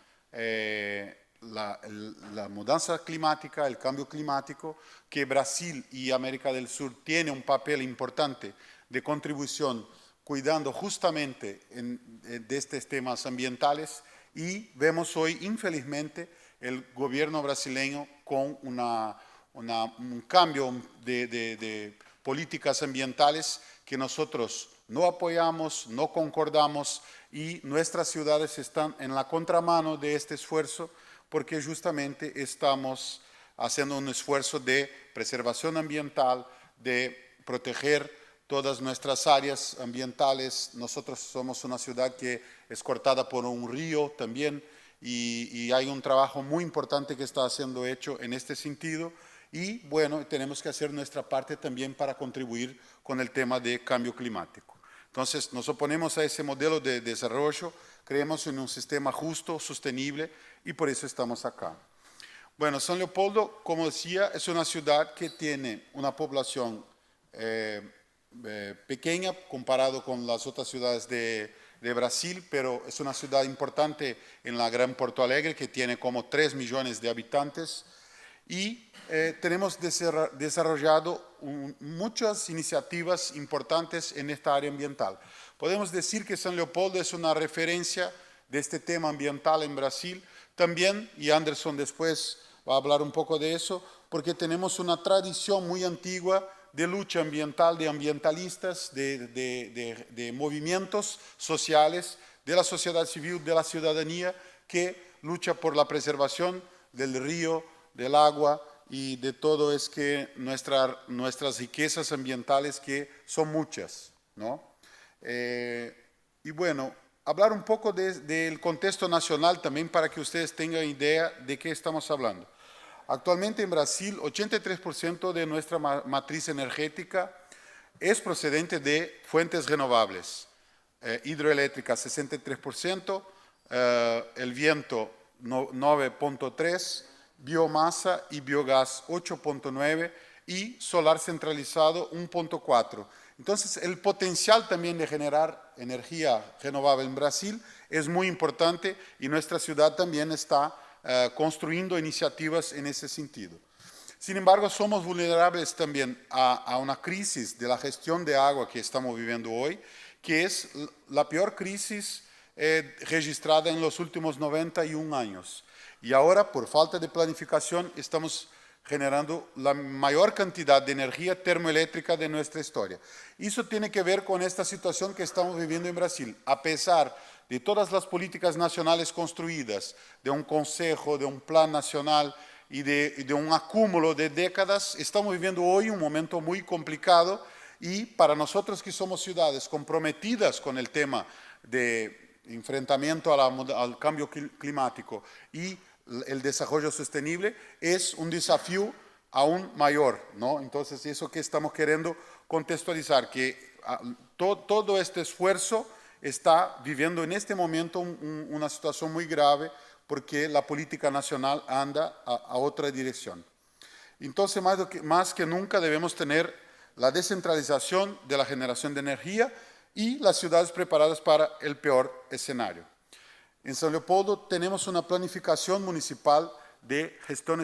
la mudanza climática, el cambio climático, que Brasil y América del Sur tienen un papel importante de contribución cuidando justamente de estos temas ambientales, y vemos hoy, infelizmente, el gobierno brasileño con un cambio de políticas ambientales que nosotros no apoyamos, no concordamos, y nuestras ciudades están en la contramano de este esfuerzo porque justamente estamos haciendo un esfuerzo de preservación ambiental, de proteger todas nuestras áreas ambientales. Nosotros somos una ciudad que es cortada por un río también, y hay un trabajo muy importante que está siendo hecho en este sentido, y bueno, tenemos que hacer nuestra parte también para contribuir con el tema de cambio climático. Entonces, nos oponemos a ese modelo de desarrollo, creemos en un sistema justo, sostenible, y por eso estamos acá. Bueno, San Leopoldo, como decía, es una ciudad que tiene una población pequeña comparado con las otras ciudades de Brasil, pero es una ciudad importante en la Gran Porto Alegre, que tiene como 3 millones de habitantes, y tenemos desarrollado muchas iniciativas importantes en esta área ambiental. Podemos decir que San Leopoldo es una referencia de este tema ambiental en Brasil también, y Anderson después va a hablar un poco de eso, porque tenemos una tradición muy antigua de lucha ambiental, de ambientalistas, de movimientos sociales, de la sociedad civil, de la ciudadanía, que lucha por la preservación del río, del agua y de todo es que nuestras riquezas ambientales, que son muchas, ¿no? Y bueno, hablar un poco del contexto nacional también para que ustedes tengan idea de qué estamos hablando. Actualmente en Brasil, 83% de nuestra matriz energética es procedente de fuentes renovables. Hidroeléctrica 63%, el viento 9.3%, biomasa y biogás 8.9% y solar centralizado 1.4%. Entonces, el potencial también de generar energía renovable en Brasil es muy importante, y nuestra ciudad también está construyendo iniciativas en ese sentido. Sin embargo, somos vulnerables también a una crisis de la gestión de agua que estamos viviendo hoy, que es la peor crisis registrada en los últimos 91 años. Y ahora, por falta de planificación, estamos generando la mayor cantidad de energía termoeléctrica de nuestra historia. Eso tiene que ver con esta situación que estamos viviendo en Brasil. A pesar de todas las políticas nacionales construidas, de un consejo, de un plan nacional y de un acúmulo de décadas, estamos viviendo hoy un momento muy complicado, y para nosotros que somos ciudades comprometidas con el tema de enfrentamiento al cambio climático y el desarrollo sostenible, es un desafío aún mayor, ¿no? Entonces, eso que estamos queriendo contextualizar, que todo este esfuerzo está viviendo en este momento una situación muy grave porque la política nacional anda a otra dirección. Entonces, más que nunca debemos tener la descentralización de la generación de energía y las ciudades preparadas para el peor escenario. En San Leopoldo tenemos una planificación municipal de gestión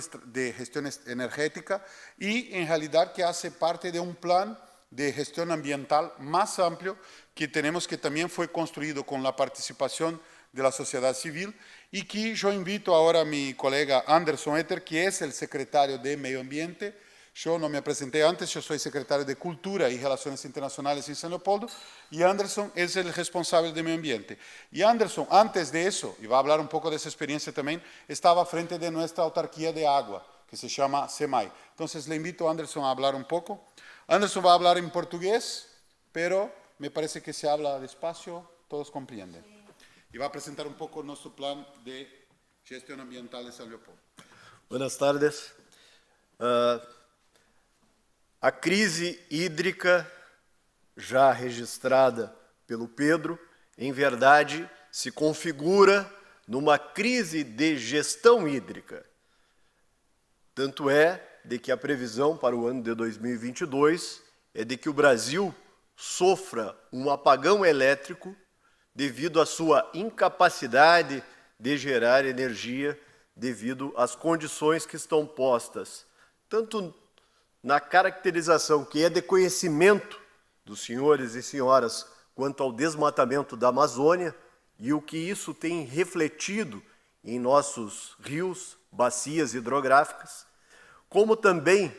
energética y en realidad que hace parte de un plan de gestión ambiental más amplio que tenemos, que también fue construido con la participación de la sociedad civil, y que yo invito ahora a mi colega Anderson Etter, que es el secretario de Medio Ambiente. Yo no me presenté antes, yo soy secretario de Cultura y Relaciones Internacionales en San Leopoldo, y Anderson es el responsable de Medio Ambiente. Y Anderson, antes de eso, y va a hablar un poco de esa experiencia también, estaba frente de nuestra autarquía de agua, que se llama SEMAI. Entonces le invito a Anderson a hablar un poco. Anderson va a hablar en portugués, pero me parece que se habla despacio, todos comprenden. Y va a presentar un poco nuestro plan de gestión ambiental de San Leopoldo. Buenas tardes. A crise hídrica já registrada pelo Pedro, em verdade, se configura numa crise de gestão hídrica. Tanto é de que a previsão para o ano de 2022 é de que o Brasil sofra um apagão elétrico devido à sua incapacidade de gerar energia devido às condições que estão postas, tanto na caracterização que é de conhecimento dos senhores e senhoras quanto ao desmatamento da Amazônia e o que isso tem refletido em nossos rios, bacias hidrográficas, como também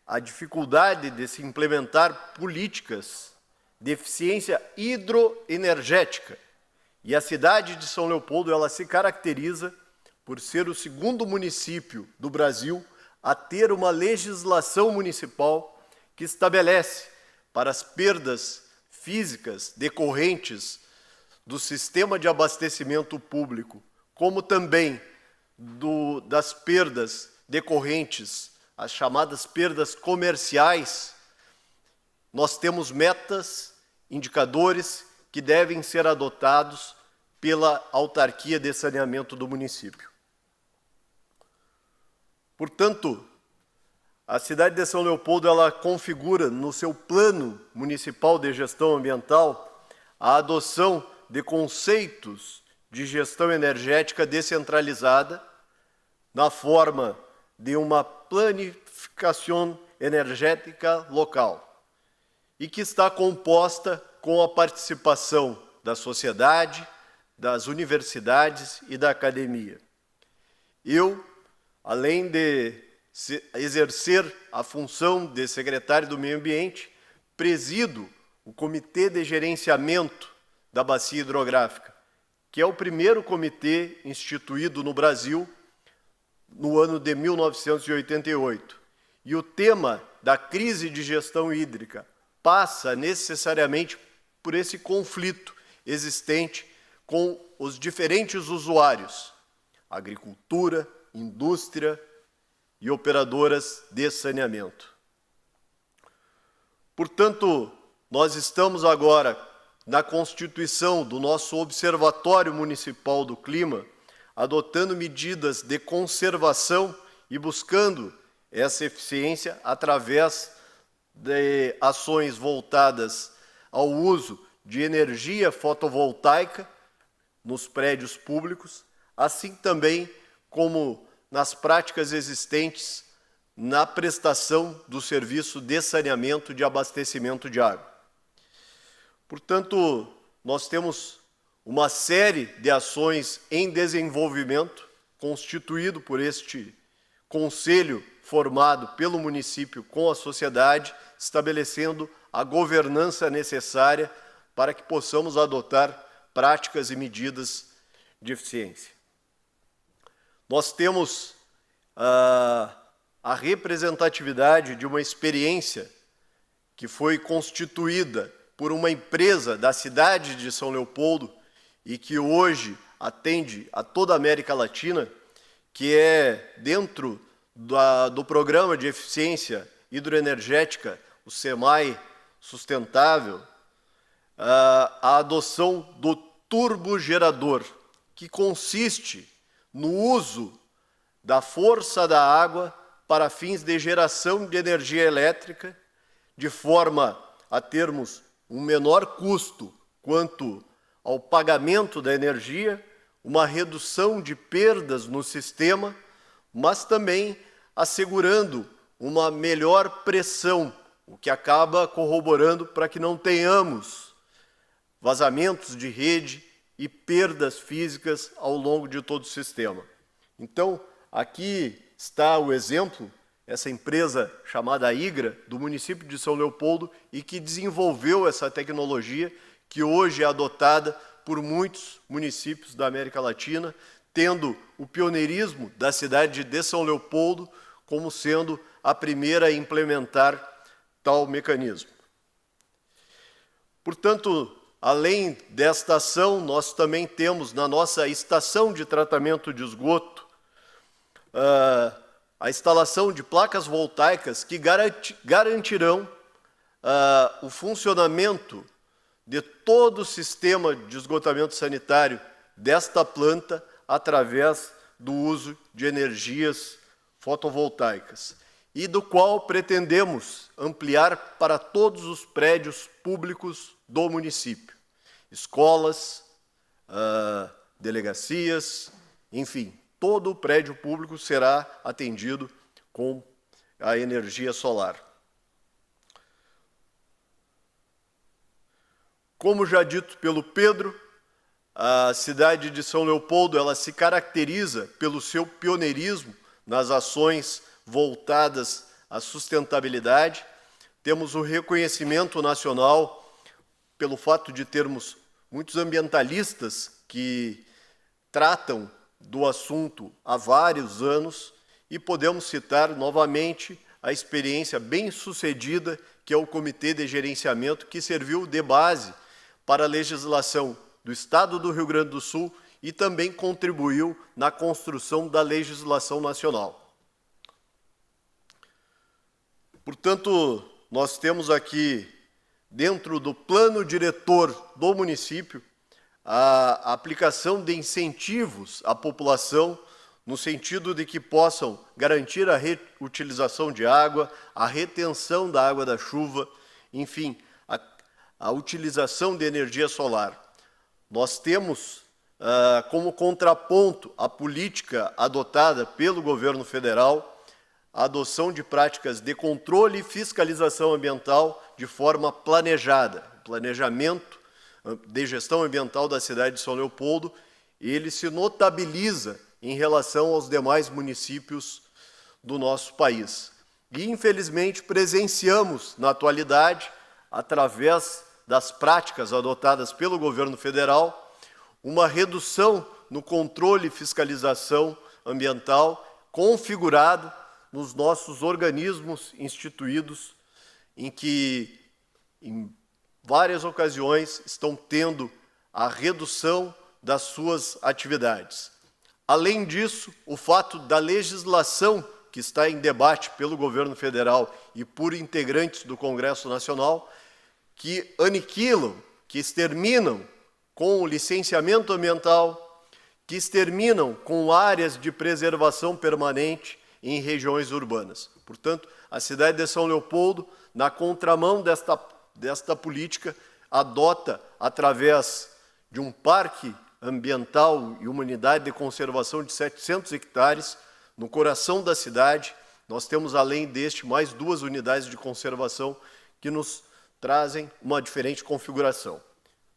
a dificuldade de se implementar políticas de eficiência hidroenergética. E a cidade de São Leopoldo, ela se caracteriza por ser o segundo município do Brasil a ter uma legislação municipal que estabelece para as perdas físicas decorrentes do sistema de abastecimento público, como também das perdas decorrentes, as chamadas perdas comerciais, nós temos metas, indicadores que devem ser adotados pela autarquia de saneamento do município. Portanto, a cidade de São Leopoldo, ela configura no seu plano municipal de gestão ambiental a adoção de conceitos de gestão energética descentralizada na forma de uma planificação energética local e que está composta com a participação da sociedade, das universidades e da academia. Eu, além de exercer a função de secretário do Meio Ambiente, presido o Comitê de Gerenciamento da Bacia Hidrográfica, que é o primeiro comitê instituído no Brasil no ano de 1988. E o tema da crise de gestão hídrica passa necessariamente por esse conflito existente com os diferentes usuários, agricultura, indústria e operadoras de saneamento. Portanto, nós estamos agora na constituição do nosso Observatório Municipal do Clima, adotando medidas de conservação e buscando essa eficiência através de ações voltadas ao uso de energia fotovoltaica nos prédios públicos, assim também como nas práticas existentes na prestação do serviço de saneamento de abastecimento de água. Portanto, nós temos uma série de ações em desenvolvimento, constituído por este conselho formado pelo município com a sociedade, estabelecendo a governança necessária para que possamos adotar práticas e medidas de eficiência. Nós temos a representatividade de uma experiência que foi constituída por uma empresa da cidade de São Leopoldo e que hoje atende a toda a América Latina, que é dentro do programa de eficiência hidroenergética, o SEMAI Sustentável, a adoção do turbogerador, que consiste no uso da força da água para fins de geração de energia elétrica, de forma a termos um menor custo quanto ao pagamento da energia, uma redução de perdas no sistema, mas também assegurando uma melhor pressão, o que acaba corroborando para que não tenhamos vazamentos de rede e perdas físicas ao longo de todo o sistema. Então, aqui está o exemplo, essa empresa chamada Igra, do município de São Leopoldo, e que desenvolveu essa tecnologia que hoje é adotada por muitos municípios da América Latina, tendo o pioneirismo da cidade de São Leopoldo como sendo a primeira a implementar tal mecanismo. Portanto, além desta ação, nós também temos na nossa estação de tratamento de esgoto a instalação de placas voltaicas que garantirão o funcionamento de todo o sistema de esgotamento sanitário desta planta através do uso de energias fotovoltaicas, e do qual pretendemos ampliar para todos os prédios públicos do município, escolas, delegacias, enfim, todo o prédio público será atendido com a energia solar. Como já dito pelo Pedro, a cidade de São Leopoldo ela se caracteriza pelo seu pioneirismo nas ações voltadas à sustentabilidade. Temos o reconhecimento nacional pelo fato de termos muitos ambientalistas que tratam do assunto há vários anos, e podemos citar novamente a experiência bem-sucedida que é o Comitê de Gerenciamento, que serviu de base para a legislação do Estado do Rio Grande do Sul e também contribuiu na construção da legislação nacional. Portanto, nós temos aqui, dentro do plano diretor do município, a aplicação de incentivos à população, no sentido de que possam garantir a reutilização de água, a retenção da água da chuva, enfim, a utilização de energia solar. Nós temos como contraponto à política adotada pelo governo federal a adoção de práticas de controle e fiscalização ambiental de forma planejada. O planejamento de gestão ambiental da cidade de São Leopoldo, ele se notabiliza em relação aos demais municípios do nosso país. E, infelizmente, presenciamos, na atualidade, através das práticas adotadas pelo governo federal, uma redução no controle e fiscalização ambiental configurado nos nossos organismos instituídos, em que, em várias ocasiões, estão tendo a redução das suas atividades. Além disso, o fato da legislação que está em debate pelo governo federal e por integrantes do Congresso Nacional, que aniquilam, que exterminam com o licenciamento ambiental, que exterminam com áreas de preservação permanente em regiões urbanas. Portanto, a cidade de São Leopoldo, na contramão desta política, adota, através de um parque ambiental e uma unidade de conservação de 700 hectares, no coração da cidade. Nós temos, além deste, mais 2 unidades de conservação que nos trazem uma diferente configuração.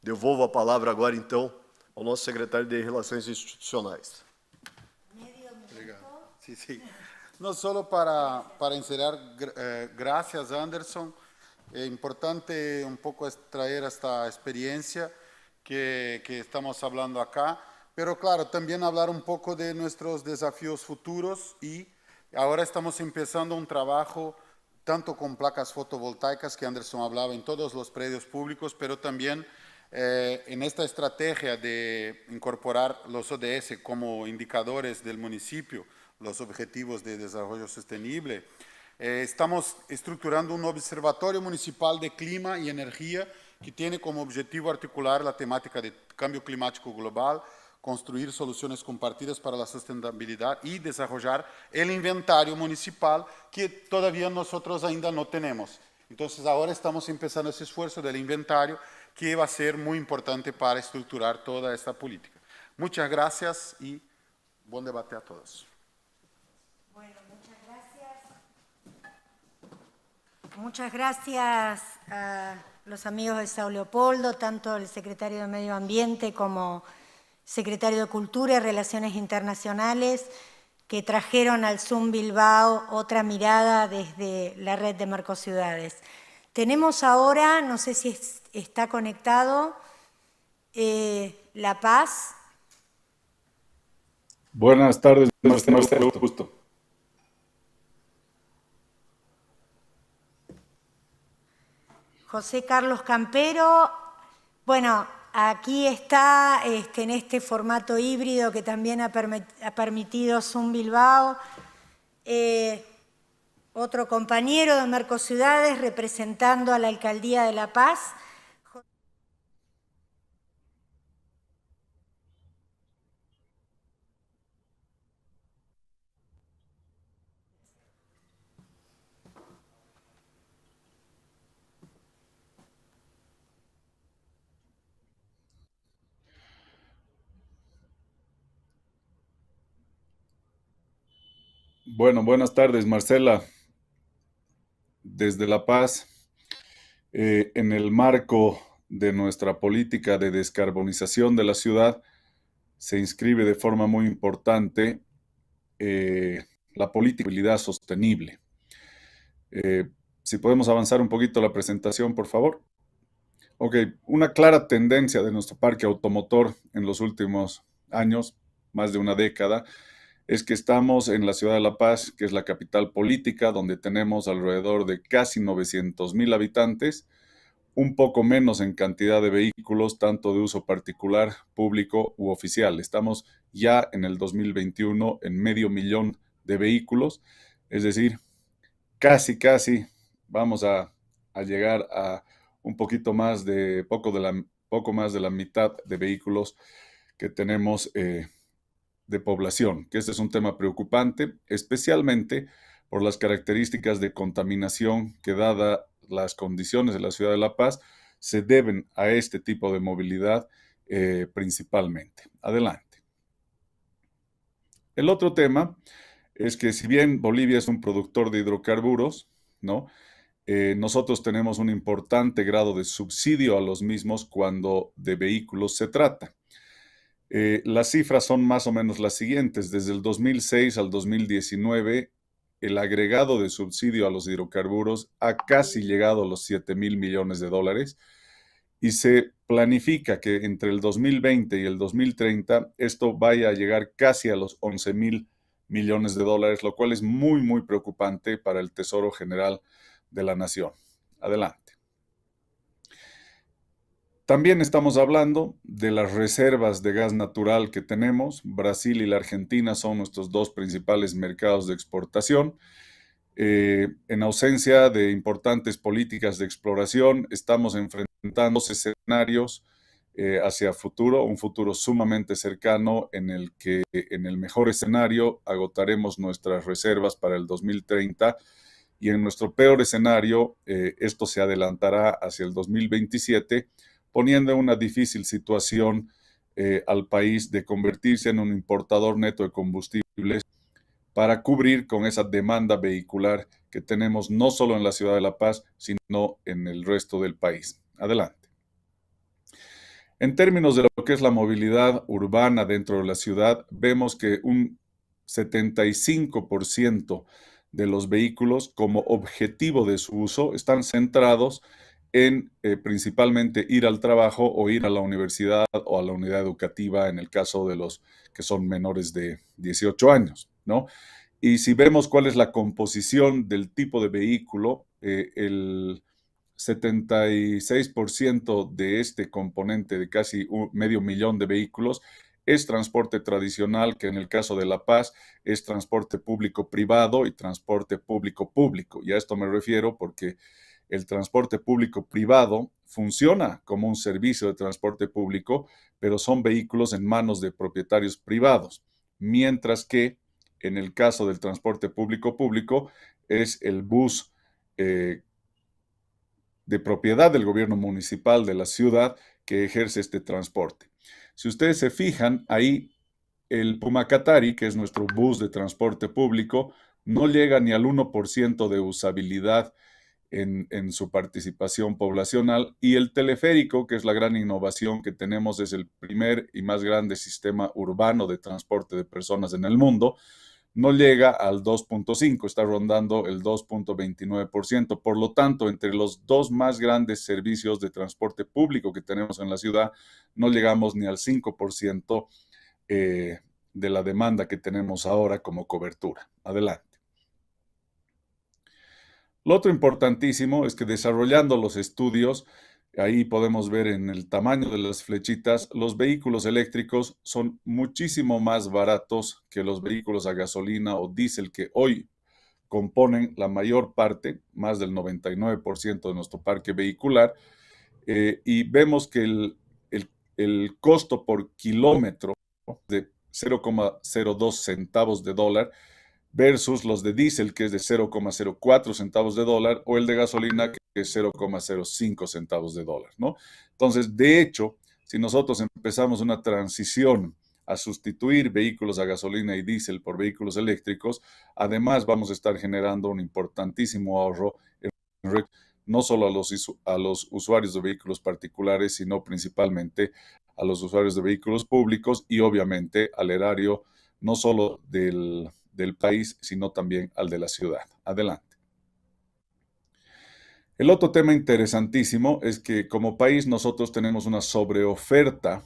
Devolvo a palavra agora, então, ao nosso secretário de Relações Institucionais. Obrigado. Sí, sí. No solo para encerrar, gracias Anderson. Es importante un poco extraer esta experiencia que estamos hablando acá, pero claro, también hablar un poco de nuestros desafíos futuros, y ahora estamos empezando un trabajo tanto con placas fotovoltaicas que Anderson hablaba en todos los predios públicos, pero también en esta estrategia de incorporar los ODS como indicadores del municipio, los Objetivos de Desarrollo Sostenible. Estamos estructurando un observatorio municipal de clima y energía que tiene como objetivo articular la temática de cambio climático global construir soluciones compartidas para la sustentabilidad y desarrollar el inventario municipal que todavía nosotros ainda no tenemos. Entonces ahora estamos empezando ese esfuerzo del inventario que va a ser muy importante para estructurar toda esta política. Muchas gracias y buen debate a todos. Bueno, muchas gracias. Muchas gracias a los amigos de Sao Leopoldo, tanto el secretario de Medio Ambiente como secretario de Cultura y Relaciones Internacionales, que trajeron al Zoom Bilbao otra mirada desde la red de Mercociudades. Tenemos ahora, no sé si está conectado, La Paz. Buenas tardes, Marcelo, justo. José Carlos Campero. Bueno, aquí está en este formato híbrido que también ha permitido Zoom Bilbao. Otro compañero de Mercociudades representando a la Alcaldía de La Paz. Bueno, buenas tardes, Marcela. Desde La Paz, en el marco de nuestra política de descarbonización de la ciudad, se inscribe de forma muy importante la política de movilidad sostenible. Si podemos avanzar un poquito la presentación, por favor. Ok, una clara tendencia de nuestro parque automotor en los últimos años, más de una década, es que estamos en la ciudad de La Paz, que es la capital política, donde tenemos alrededor de casi 900,000 habitantes, un poco menos en cantidad de vehículos, tanto de uso particular, público u oficial. Estamos ya en el 2021 en 500,000 de vehículos, es decir, casi vamos a llegar a un poquito más de, poco más de la mitad de vehículos que tenemos de población, que este es un tema preocupante, especialmente por las características de contaminación que, dada las condiciones de la ciudad de La Paz, se deben a este tipo de movilidad principalmente. Adelante. El otro tema es que, si bien Bolivia es un productor de hidrocarburos, ¿no? Nosotros tenemos un importante grado de subsidio a los mismos cuando de vehículos se trata. Las cifras son más o menos las siguientes. Desde el 2006 al 2019, el agregado de subsidio a los hidrocarburos ha casi llegado a los 7,000 millones de dólares y se planifica que entre el 2020 y el 2030 esto vaya a llegar casi a los 11,000 millones de dólares, lo cual es muy, muy preocupante para el Tesoro General de la Nación. Adelante. También estamos hablando de las reservas de gas natural que tenemos. Brasil y la Argentina son nuestros dos principales mercados de exportación. En ausencia de importantes políticas de exploración, estamos enfrentando escenarios hacia futuro, un futuro sumamente cercano en el que, en el mejor escenario, agotaremos nuestras reservas para el 2030 y en nuestro peor escenario, esto se adelantará hacia el 2027, poniendo en una difícil situación al país de convertirse en un importador neto de combustibles para cubrir con esa demanda vehicular que tenemos no solo en la ciudad de La Paz, sino en el resto del país. Adelante. En términos de lo que es la movilidad urbana dentro de la ciudad, vemos que un 75% de los vehículos, como objetivo de su uso, están centrados en principalmente ir al trabajo o ir a la universidad o a la unidad educativa en el caso de los que son menores de 18 años, ¿no? Y si vemos cuál es la composición del tipo de vehículo, el 76% de este componente de casi 500,000 de vehículos es transporte tradicional, que en el caso de La Paz es transporte público-privado y transporte público-público. Y a esto me refiero porque el transporte público privado funciona como un servicio de transporte público, pero son vehículos en manos de propietarios privados, mientras que en el caso del transporte público es el bus de propiedad del gobierno municipal de la ciudad que ejerce este transporte. Si ustedes se fijan, ahí el Pumacatari, que es nuestro bus de transporte público, no llega ni al 1% de usabilidad en su participación poblacional, y el teleférico, que es la gran innovación que tenemos, es el primer y más grande sistema urbano de transporte de personas en el mundo, no llega al 2.5, está rondando el 2.29%. Por lo tanto, entre los dos más grandes servicios de transporte público que tenemos en la ciudad, no llegamos ni al 5% de la demanda que tenemos ahora como cobertura. Adelante. Lo otro importantísimo es que desarrollando los estudios, ahí podemos ver en el tamaño de las flechitas, los vehículos eléctricos son muchísimo más baratos que los vehículos a gasolina o diésel que hoy componen la mayor parte, más del 99% de nuestro parque vehicular, y vemos que el costo por kilómetro de 0,02 centavos de dólar versus los de diésel, que es de 0,04 centavos de dólar, o el de gasolina, que es 0,05 centavos de dólar, ¿no? Entonces, de hecho, si nosotros empezamos una transición a sustituir vehículos a gasolina y diésel por vehículos eléctricos, además vamos a estar generando un importantísimo ahorro no solo a los usuarios de vehículos particulares, sino principalmente a los usuarios de vehículos públicos y obviamente al erario no solo del país, sino también al de la ciudad. Adelante. El otro tema interesantísimo es que como país nosotros tenemos una sobreoferta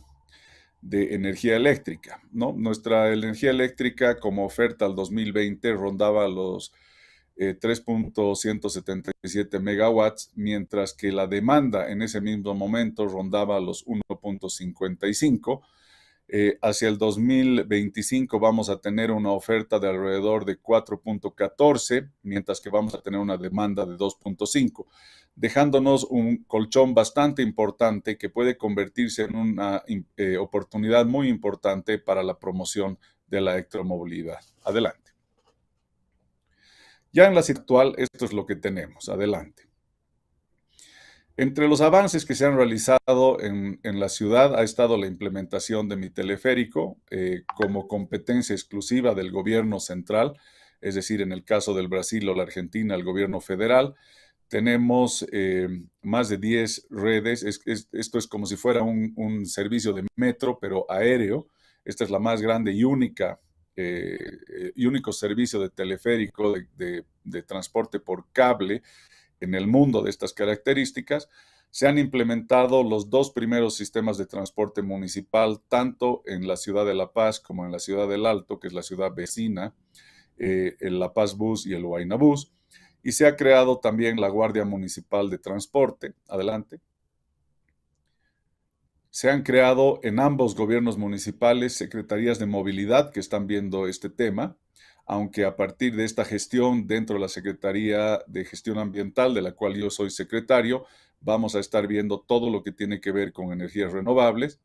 de energía eléctrica, ¿no? Nuestra energía eléctrica como oferta al 2020 rondaba los 3.177 megawatts, mientras que la demanda en ese mismo momento rondaba los 1.55. Hacia el 2025 vamos a tener una oferta de alrededor de 4.14, mientras que vamos a tener una demanda de 2.5, dejándonos un colchón bastante importante que puede convertirse en una oportunidad muy importante para la promoción de la electromovilidad. Adelante. Ya en la situación actual, esto es lo que tenemos. Adelante. Entre los avances que se han realizado en la ciudad ha estado la implementación de mi teleférico como competencia exclusiva del gobierno central, es decir, en el caso del Brasil o la Argentina, el gobierno federal. Tenemos más de 10 redes. Esto es como si fuera un servicio de metro, pero aéreo. Esta es la más grande y único servicio de teleférico de transporte por cable en el mundo de estas características. Se han implementado los dos primeros sistemas de transporte municipal, tanto en la ciudad de La Paz como en la ciudad del Alto, que es la ciudad vecina, el La Paz Bus y el Huayna Bus. Y se ha creado también la Guardia Municipal de Transporte. Adelante. Se han creado en ambos gobiernos municipales secretarías de movilidad que están viendo este tema, aunque a partir de esta gestión dentro de la Secretaría de Gestión Ambiental, de la cual yo soy secretario, vamos a estar viendo todo lo que tiene que ver con energías renovables.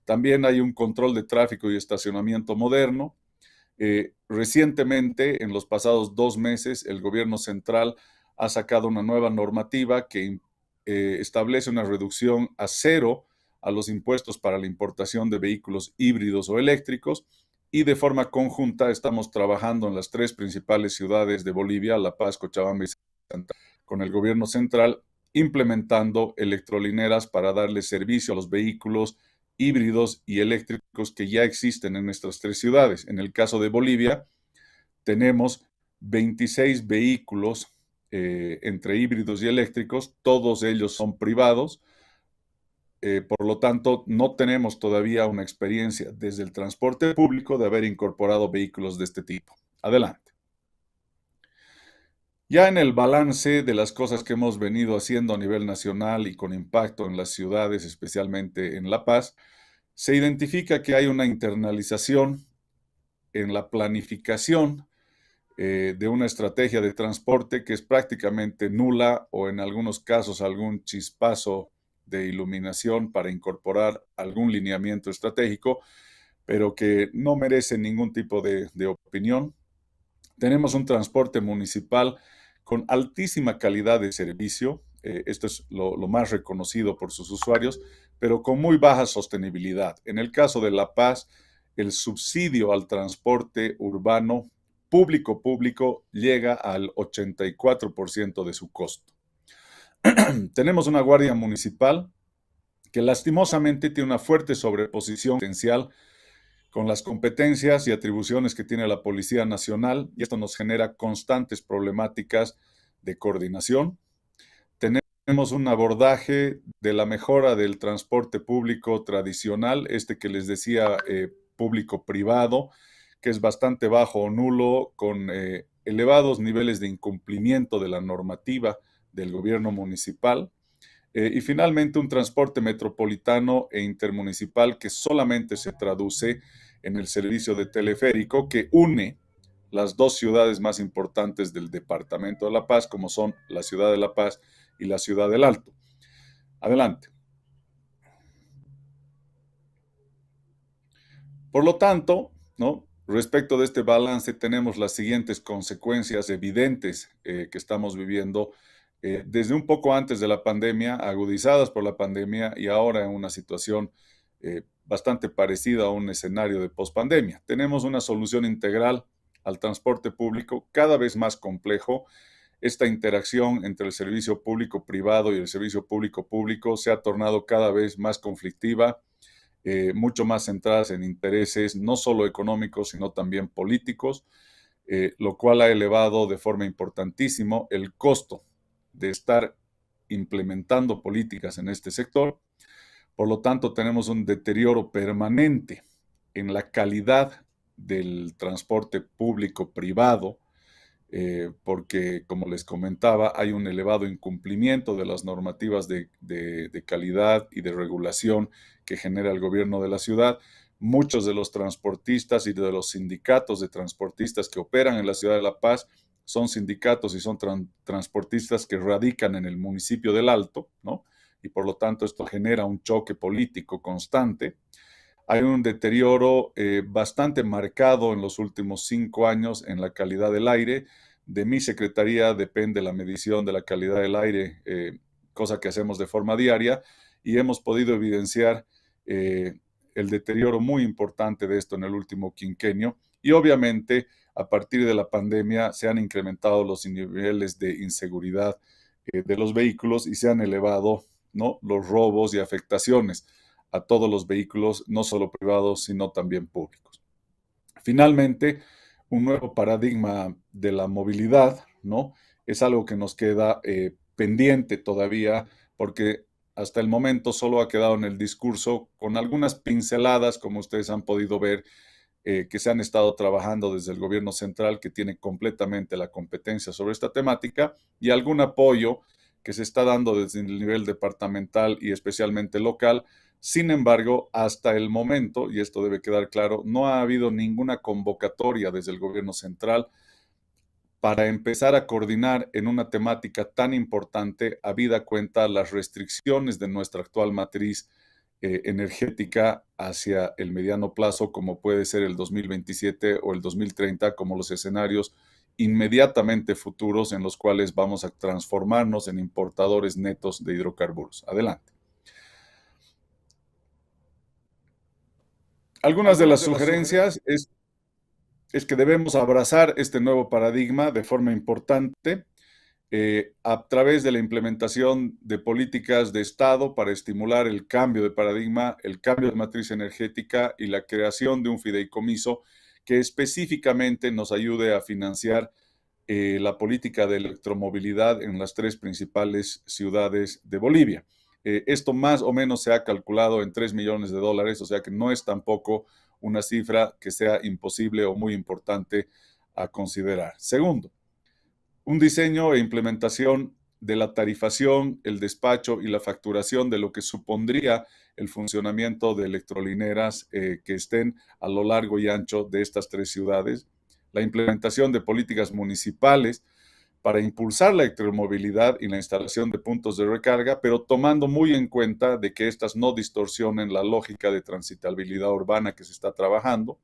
También hay un control de tráfico y estacionamiento moderno. Recientemente, en los pasados 2 meses, el gobierno central ha sacado una nueva normativa que establece una reducción a 0 a los impuestos para la importación de vehículos híbridos o eléctricos, y de forma conjunta estamos trabajando en las 3 principales ciudades de Bolivia, La Paz, Cochabamba y Santa, con el gobierno central, implementando electrolineras para darle servicio a los vehículos híbridos y eléctricos que ya existen en nuestras 3 ciudades. En el caso de Bolivia, tenemos 26 vehículos entre híbridos y eléctricos, todos ellos son privados. Por lo tanto, no tenemos todavía una experiencia desde el transporte público de haber incorporado vehículos de este tipo. Adelante. Ya en el balance de las cosas que hemos venido haciendo a nivel nacional y con impacto en las ciudades, especialmente en La Paz, se identifica que hay una internalización en la planificación de una estrategia de transporte que es prácticamente nula o en algunos casos algún chispazo de iluminación para incorporar algún lineamiento estratégico, pero que no merece ningún tipo de opinión. Tenemos un transporte municipal con altísima calidad de servicio, esto es lo más reconocido por sus usuarios, pero con muy baja sostenibilidad. En el caso de La Paz, el subsidio al transporte urbano público llega al 84% de su costo. Tenemos una guardia municipal que lastimosamente tiene una fuerte sobreposición potencial con las competencias y atribuciones que tiene la Policía Nacional, y esto nos genera constantes problemáticas de coordinación. Tenemos un abordaje de la mejora del transporte público tradicional, este que les decía público-privado, que es bastante bajo o nulo, con elevados niveles de incumplimiento de la normativa del gobierno municipal. Y finalmente un transporte metropolitano e intermunicipal que solamente se traduce en el servicio de teleférico que une las dos ciudades más importantes del departamento de La Paz, como son la ciudad de La Paz y la ciudad del Alto. Adelante. Por lo tanto, ¿no? Respecto de este balance tenemos las siguientes consecuencias evidentes que estamos viviendo desde un poco antes de la pandemia, agudizadas por la pandemia y ahora en una situación bastante parecida a un escenario de pospandemia. Tenemos una solución integral al transporte público cada vez más complejo. Esta interacción entre el servicio público-privado y el servicio público-público se ha tornado cada vez más conflictiva, mucho más centradas en intereses no solo económicos, sino también políticos, lo cual ha elevado de forma importantísima el costo de estar implementando políticas en este sector. Por lo tanto, tenemos un deterioro permanente en la calidad del transporte público-privado, porque, como les comentaba, hay un elevado incumplimiento de las normativas de calidad y de regulación que genera el gobierno de la ciudad. Muchos de los transportistas y de los sindicatos de transportistas que operan en la ciudad de La Paz son sindicatos y son transportistas que radican en el municipio del Alto, ¿no? Y por lo tanto esto genera un choque político constante. Hay un deterioro bastante marcado en los últimos 5 años en la calidad del aire. De mi secretaría depende la medición de la calidad del aire, cosa que hacemos de forma diaria, y hemos podido evidenciar el deterioro muy importante de esto en el último quinquenio. Y obviamente, a partir de la pandemia, se han incrementado los niveles de inseguridad de los vehículos y se han elevado, ¿no?, los robos y afectaciones a todos los vehículos, no solo privados, sino también públicos. Finalmente, un nuevo paradigma de la movilidad, ¿no?, es algo que nos queda pendiente todavía, porque hasta el momento solo ha quedado en el discurso, con algunas pinceladas, como ustedes han podido ver, que se han estado trabajando desde el gobierno central, que tiene completamente la competencia sobre esta temática, y algún apoyo que se está dando desde el nivel departamental y especialmente local. Sin embargo, hasta el momento, y esto debe quedar claro, no ha habido ninguna convocatoria desde el gobierno central para empezar a coordinar en una temática tan importante, habida cuenta las restricciones de nuestra actual matriz energética hacia el mediano plazo, como puede ser el 2027 o el 2030, como los escenarios inmediatamente futuros en los cuales vamos a transformarnos en importadores netos de hidrocarburos. Adelante. Algunas de las sugerencias es que debemos abrazar este nuevo paradigma de forma importante a través de la implementación de políticas de Estado para estimular el cambio de paradigma, el cambio de matriz energética y la creación de un fideicomiso que específicamente nos ayude a financiar la política de electromovilidad en las 3 principales ciudades de Bolivia. Esto más o menos se ha calculado en $3 millones, o sea que no es tampoco una cifra que sea imposible o muy importante a considerar. Segundo, un diseño e implementación de la tarifación, el despacho y la facturación de lo que supondría el funcionamiento de electrolineras que estén a lo largo y ancho de estas 3 ciudades. la implementación de políticas municipales para impulsar la electromovilidad y la instalación de puntos de recarga, pero tomando muy en cuenta de que estas no distorsionen la lógica de transitabilidad urbana que se está trabajando,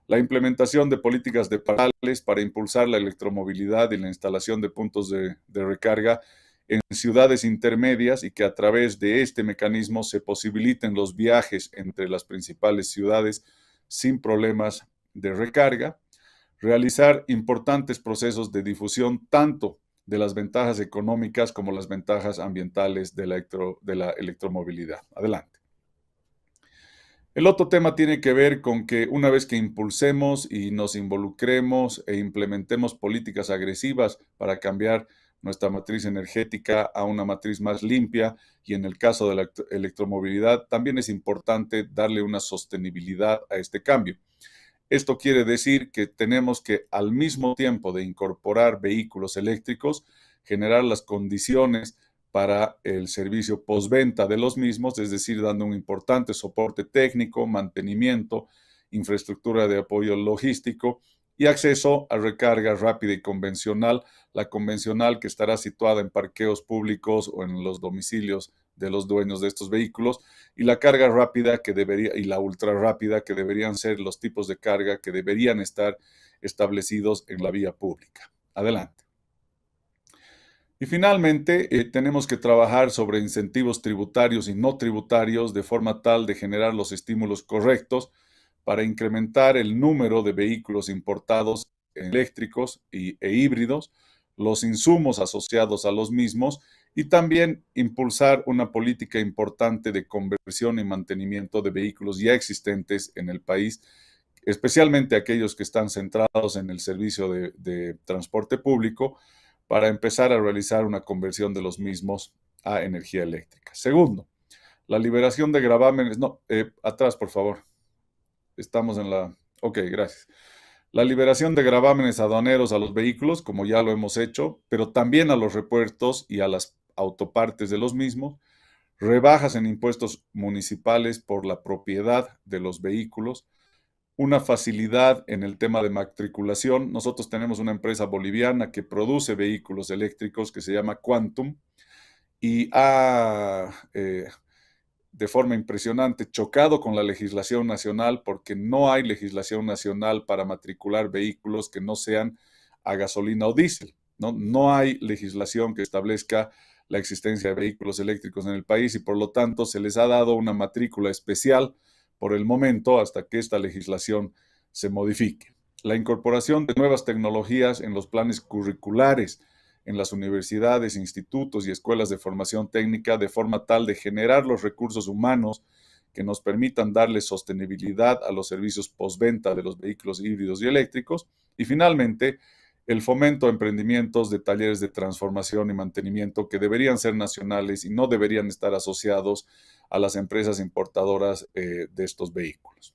la implementación de políticas de parales para impulsar la electromovilidad y la instalación de puntos de recarga en ciudades intermedias y que a través de este mecanismo se posibiliten los viajes entre las principales ciudades sin problemas de recarga, realizar importantes procesos de difusión tanto de las ventajas económicas como las ventajas ambientales de la electromovilidad. Adelante. El otro tema tiene que ver con que una vez que impulsemos y nos involucremos e implementemos políticas agresivas para cambiar nuestra matriz energética a una matriz más limpia y en el caso de la electromovilidad también es importante darle una sostenibilidad a este cambio. Esto quiere decir que tenemos que, al mismo tiempo de incorporar vehículos eléctricos, generar las condiciones para el servicio postventa de los mismos, es decir, dando un importante soporte técnico, mantenimiento, infraestructura de apoyo logístico y acceso a recarga rápida y convencional, la convencional que estará situada en parqueos públicos o en los domicilios de los dueños de estos vehículos, y la carga rápida y la ultra rápida que deberían ser los tipos de carga que deberían estar establecidos en la vía pública. Adelante. Y finalmente, tenemos que trabajar sobre incentivos tributarios y no tributarios de forma tal de generar los estímulos correctos para incrementar el número de vehículos importados eléctricos e híbridos, los insumos asociados a los mismos y también impulsar una política importante de conversión y mantenimiento de vehículos ya existentes en el país, especialmente aquellos que están centrados en el servicio de transporte público, para empezar a realizar una conversión de los mismos a energía eléctrica. Segundo, la liberación de gravámenes. No, atrás, por favor. Estamos en la... Ok, gracias. La liberación de gravámenes aduaneros a los vehículos, como ya lo hemos hecho, pero también a los repuestos y a las autopartes de los mismos. Rebajas en impuestos municipales por la propiedad de los vehículos. Una facilidad en el tema de matriculación. Nosotros tenemos una empresa boliviana que produce vehículos eléctricos que se llama Quantum y ha, de forma impresionante, chocado con la legislación nacional porque no hay legislación nacional para matricular vehículos que no sean a gasolina o diésel, ¿no? No hay legislación que establezca la existencia de vehículos eléctricos en el país y por lo tanto se les ha dado una matrícula especial por el momento hasta que esta legislación se modifique. La incorporación de nuevas tecnologías en los planes curriculares en las universidades, institutos y escuelas de formación técnica de forma tal de generar los recursos humanos que nos permitan darle sostenibilidad a los servicios postventa de los vehículos híbridos y eléctricos. Y finalmente, el fomento a emprendimientos de talleres de transformación y mantenimiento que deberían ser nacionales y no deberían estar asociados a las empresas importadoras de estos vehículos.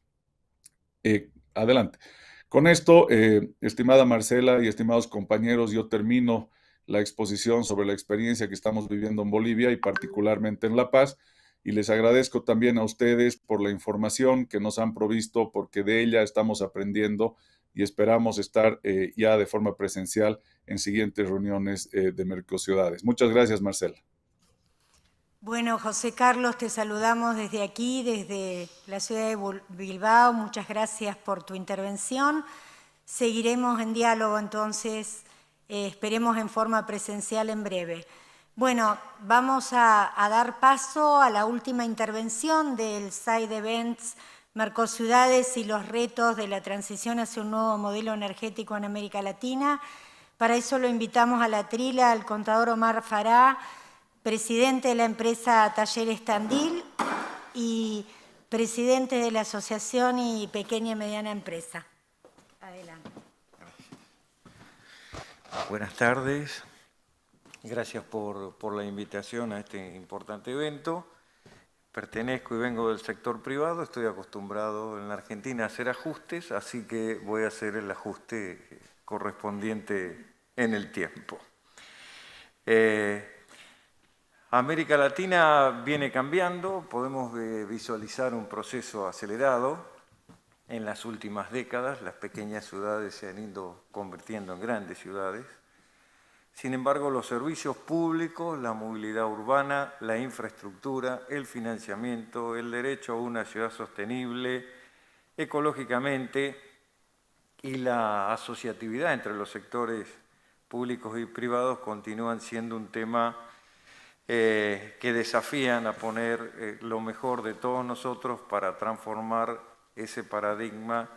Adelante. Con esto, estimada Marcela y estimados compañeros, yo termino la exposición sobre la experiencia que estamos viviendo en Bolivia y particularmente en La Paz, y les agradezco también a ustedes por la información que nos han provisto, porque de ella estamos aprendiendo y esperamos estar ya de forma presencial en siguientes reuniones de Mercociudades. Muchas gracias, Marcela. Bueno, José Carlos, te saludamos desde aquí, desde la ciudad de Bilbao. Muchas gracias por tu intervención. Seguiremos en diálogo, entonces, esperemos en forma presencial en breve. Bueno, vamos a dar paso a la última intervención del Side Events Mercociudades y los retos de la transición hacia un nuevo modelo energético en América Latina. Para eso lo invitamos a la trila al contador Omar Fará, presidente de la empresa Talleres Tandil y presidente de la Asociación y Pequeña y Mediana Empresa. Adelante. Buenas tardes. Gracias por la invitación a este importante evento. Pertenezco y vengo del sector privado, estoy acostumbrado en la Argentina a hacer ajustes, así que voy a hacer el ajuste correspondiente en el tiempo. América Latina viene cambiando, podemos visualizar un proceso acelerado en las últimas décadas. Las pequeñas ciudades se han ido convirtiendo en grandes ciudades. Sin embargo, los servicios públicos, la movilidad urbana, la infraestructura, el financiamiento, el derecho a una ciudad sostenible ecológicamente y la asociatividad entre los sectores públicos y privados continúan siendo un tema que desafían a poner lo mejor de todos nosotros para transformar ese paradigma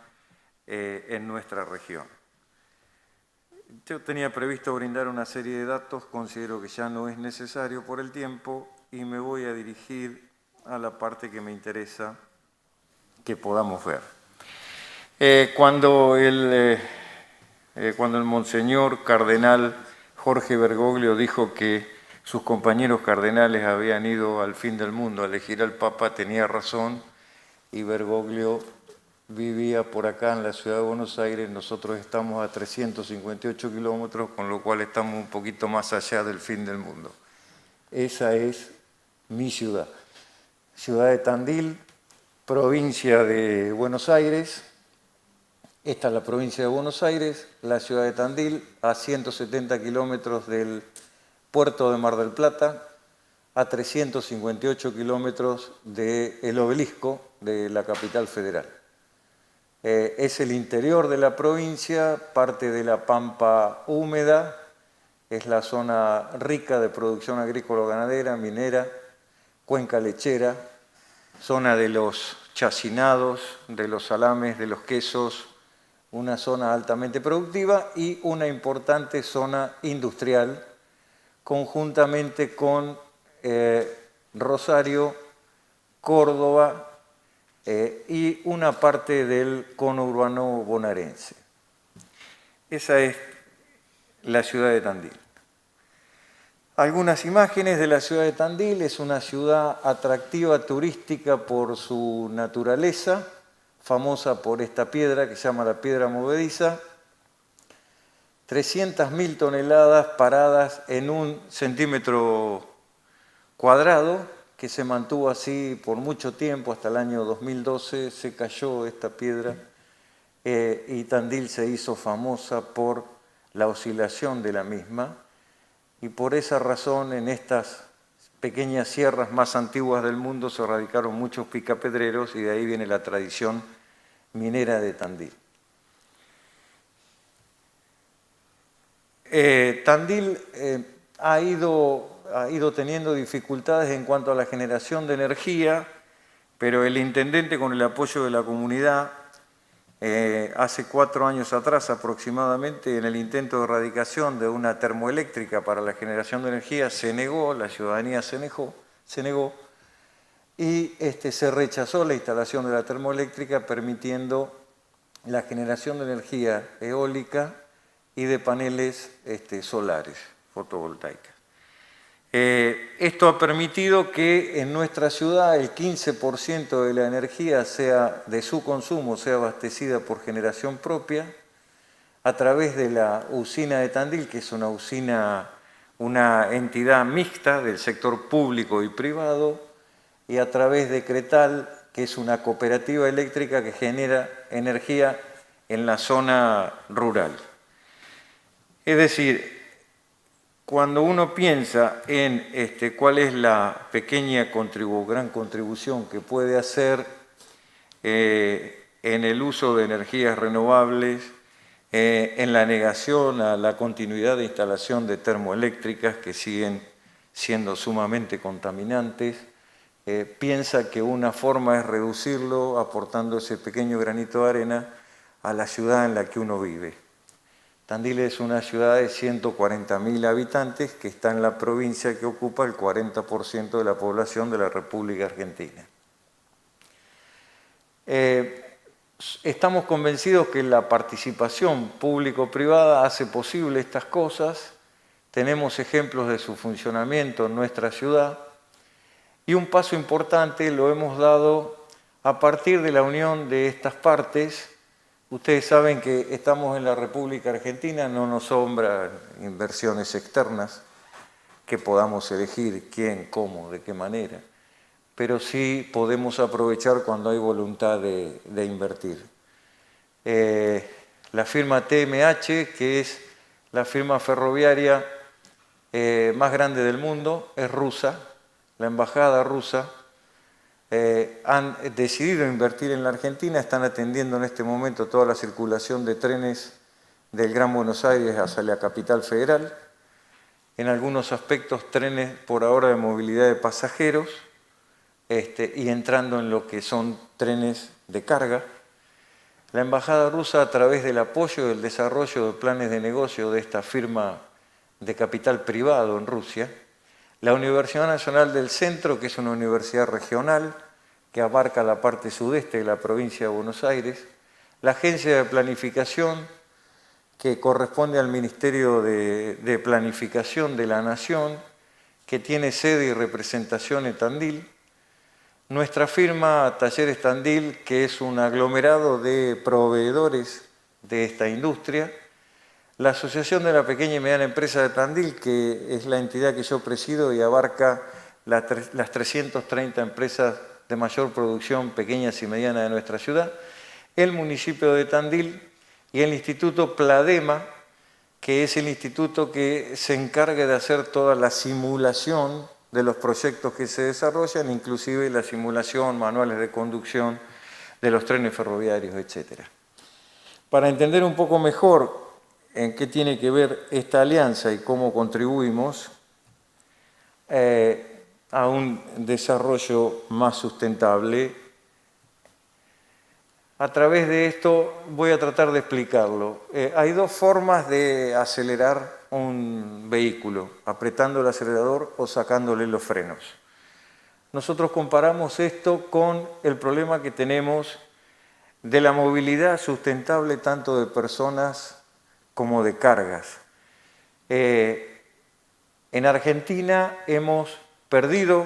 en nuestra región. Yo tenía previsto brindar una serie de datos, considero que ya no es necesario por el tiempo y me voy a dirigir a la parte que me interesa que podamos ver. Cuando el monseñor cardenal Jorge Bergoglio dijo que sus compañeros cardenales habían ido al fin del mundo a elegir al Papa, tenía razón, y Bergoglio vivía por acá en la ciudad de Buenos Aires. Nosotros estamos a 358 kilómetros, con lo cual estamos un poquito más allá del fin del mundo. Esa es mi ciudad. Ciudad de Tandil, provincia de Buenos Aires. Esta es la provincia de Buenos Aires, la ciudad de Tandil, a 170 kilómetros del puerto de Mar del Plata, a 358 kilómetros del obelisco de la capital federal. Es el interior de la provincia, parte de la pampa húmeda, es la zona rica de producción agrícola-ganadera, minera, cuenca lechera, zona de los chacinados, de los salames, de los quesos, una zona altamente productiva y una importante zona industrial, conjuntamente con Rosario, Córdoba y una parte del conurbano bonaerense. Esa es la ciudad de Tandil. Algunas imágenes de la ciudad de Tandil. Es una ciudad atractiva turística por su naturaleza, famosa por esta piedra que se llama la piedra movediza. 300.000 toneladas paradas en 1 centímetro cuadrado, que se mantuvo así por mucho tiempo, hasta el año 2012 se cayó esta piedra y Tandil se hizo famosa por la oscilación de la misma, y por esa razón en estas pequeñas sierras más antiguas del mundo se radicaron muchos picapedreros y de ahí viene la tradición minera de Tandil. Tandil ha ido teniendo dificultades en cuanto a la generación de energía, pero el intendente, con el apoyo de la comunidad, hace 4 años atrás aproximadamente, en el intento de erradicación de una termoeléctrica para la generación de energía, se negó, la ciudadanía se negó y se rechazó la instalación de la termoeléctrica, permitiendo la generación de energía eólica y de paneles solares, fotovoltaicas. Esto ha permitido que en nuestra ciudad el 15% de la energía de su consumo sea abastecida por generación propia a través de la usina de Tandil, que es una entidad mixta del sector público y privado, y a través de Cretal, que es una cooperativa eléctrica que genera energía en la zona rural. Es decir, cuando uno piensa en cuál es la pequeña gran contribución que puede hacer en el uso de energías renovables, en la negación a la continuidad de instalación de termoeléctricas que siguen siendo sumamente contaminantes, piensa que una forma es reducirlo aportando ese pequeño granito de arena a la ciudad en la que uno vive. Tandil es una ciudad de 140.000 habitantes que está en la provincia que ocupa el 40% de la población de la República Argentina. Estamos convencidos que la participación público-privada hace posible estas cosas. Tenemos ejemplos de su funcionamiento en nuestra ciudad y un paso importante lo hemos dado a partir de la unión de estas partes. Ustedes saben que estamos en la República Argentina, no nos sobran inversiones externas que podamos elegir quién, cómo, de qué manera, pero sí podemos aprovechar cuando hay voluntad de invertir. la firma TMH, que es la firma ferroviaria más grande del mundo, es rusa, la embajada rusa. Han decidido invertir en la Argentina, están atendiendo en este momento toda la circulación de trenes del Gran Buenos Aires hacia la capital federal, en algunos aspectos trenes por ahora de movilidad de pasajeros, y entrando en lo que son trenes de carga. La embajada rusa, a través del apoyo y el desarrollo de planes de negocio de esta firma de capital privado en Rusia, la Universidad Nacional del Centro, que es una universidad regional que abarca la parte sudeste de la provincia de Buenos Aires, la Agencia de Planificación, que corresponde al Ministerio de Planificación de la Nación, que tiene sede y representación en Tandil, nuestra firma Talleres Tandil, que es un aglomerado de proveedores de esta industria, la Asociación de la Pequeña y Mediana Empresa de Tandil, que es la entidad que yo presido y abarca las 330 empresas de mayor producción pequeñas y medianas de nuestra ciudad, el municipio de Tandil y el Instituto Pladema, que es el instituto que se encarga de hacer toda la simulación de los proyectos que se desarrollan, inclusive la simulación, manuales de conducción de los trenes ferroviarios, etc. Para entender un poco mejor en qué tiene que ver esta alianza y cómo contribuimos a un desarrollo más sustentable, a través de esto voy a tratar de explicarlo. Hay dos formas de acelerar un vehículo, apretando el acelerador o sacándole los frenos. Nosotros comparamos esto con el problema que tenemos de la movilidad sustentable tanto de personas como de cargas. En Argentina hemos perdido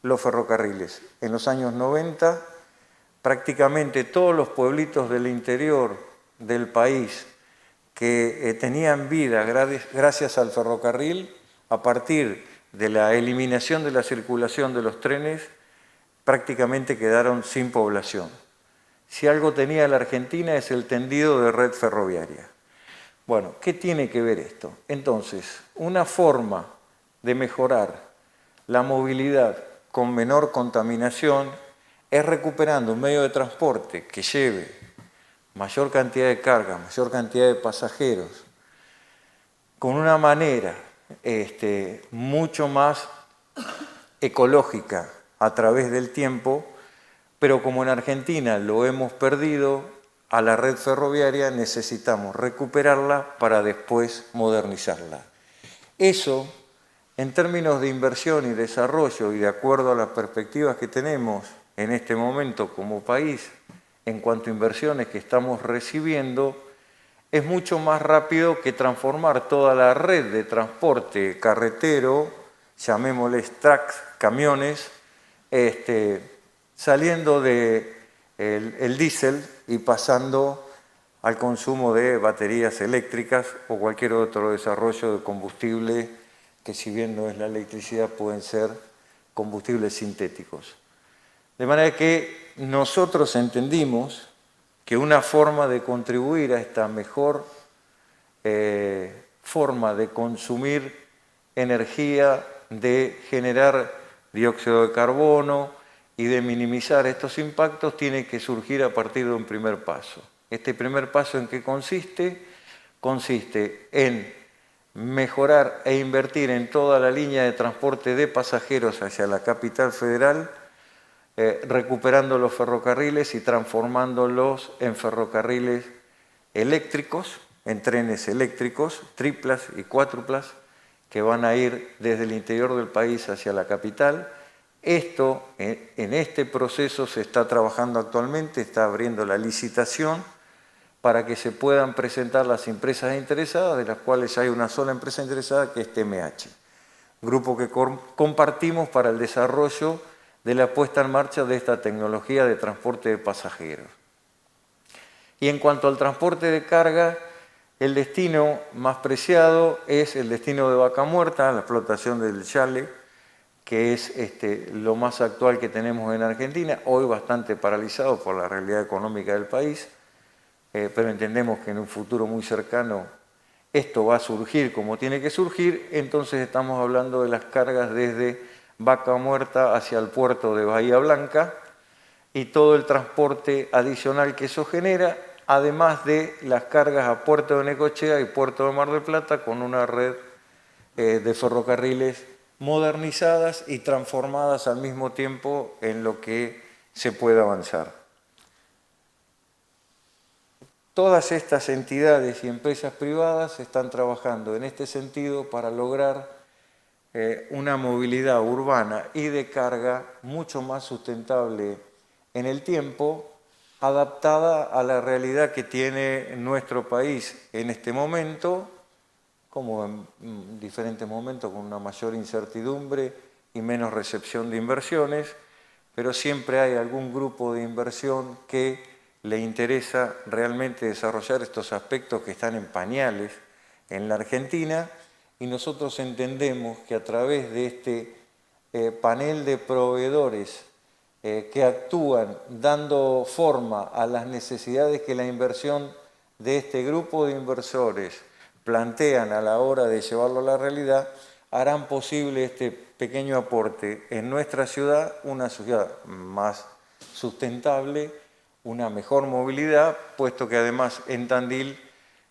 los ferrocarriles. En los años 90, prácticamente todos los pueblitos del interior del país que tenían vida gracias al ferrocarril, a partir de la eliminación de la circulación de los trenes, prácticamente quedaron sin población. Si algo tenía la Argentina es el tendido de red ferroviaria. Bueno, ¿qué tiene que ver esto? Entonces, una forma de mejorar la movilidad con menor contaminación es recuperando un medio de transporte que lleve mayor cantidad de carga, mayor cantidad de pasajeros, con una manera mucho más ecológica a través del tiempo, pero como en Argentina lo hemos perdido, a la red ferroviaria necesitamos recuperarla para después modernizarla. Eso, en términos de inversión y desarrollo y de acuerdo a las perspectivas que tenemos en este momento como país, en cuanto a inversiones que estamos recibiendo, es mucho más rápido que transformar toda la red de transporte carretero, llamémosle trucks, camiones, saliendo del diésel y pasando al consumo de baterías eléctricas o cualquier otro desarrollo de combustible que, si bien no es la electricidad, pueden ser combustibles sintéticos. De manera que nosotros entendimos que una forma de contribuir a esta mejor forma de consumir energía, de generar dióxido de carbono y de minimizar estos impactos tiene que surgir a partir de un primer paso. Este primer paso, ¿en qué consiste? Consiste en mejorar e invertir en toda la línea de transporte de pasajeros hacia la capital federal, recuperando los ferrocarriles y transformándolos en ferrocarriles eléctricos, en trenes eléctricos, triplas y cuádruplas, que van a ir desde el interior del país hacia la capital. Esto, en este proceso se está trabajando actualmente, está abriendo la licitación para que se puedan presentar las empresas interesadas, de las cuales hay una sola empresa interesada, que es TMH, grupo que compartimos para el desarrollo de la puesta en marcha de esta tecnología de transporte de pasajeros. Y en cuanto al transporte de carga, el destino más preciado es el destino de Vaca Muerta, la explotación del Yale, que es lo más actual que tenemos en Argentina, hoy bastante paralizado por la realidad económica del país, pero entendemos que en un futuro muy cercano esto va a surgir como tiene que surgir, entonces estamos hablando de las cargas desde Vaca Muerta hacia el puerto de Bahía Blanca y todo el transporte adicional que eso genera, además de las cargas a Puerto de Necochea y Puerto de Mar del Plata con una red de ferrocarriles modernizadas y transformadas al mismo tiempo en lo que se puede avanzar. Todas estas entidades y empresas privadas están trabajando en este sentido para lograr una movilidad urbana y de carga mucho más sustentable en el tiempo, adaptada a la realidad que tiene nuestro país en este momento, como en diferentes momentos con una mayor incertidumbre y menos recepción de inversiones, pero siempre hay algún grupo de inversión que le interesa realmente desarrollar estos aspectos que están en pañales en la Argentina, y nosotros entendemos que a través de este panel de proveedores que actúan dando forma a las necesidades que la inversión de este grupo de inversores plantean a la hora de llevarlo a la realidad, harán posible este pequeño aporte en nuestra ciudad, una ciudad más sustentable, una mejor movilidad, puesto que además en Tandil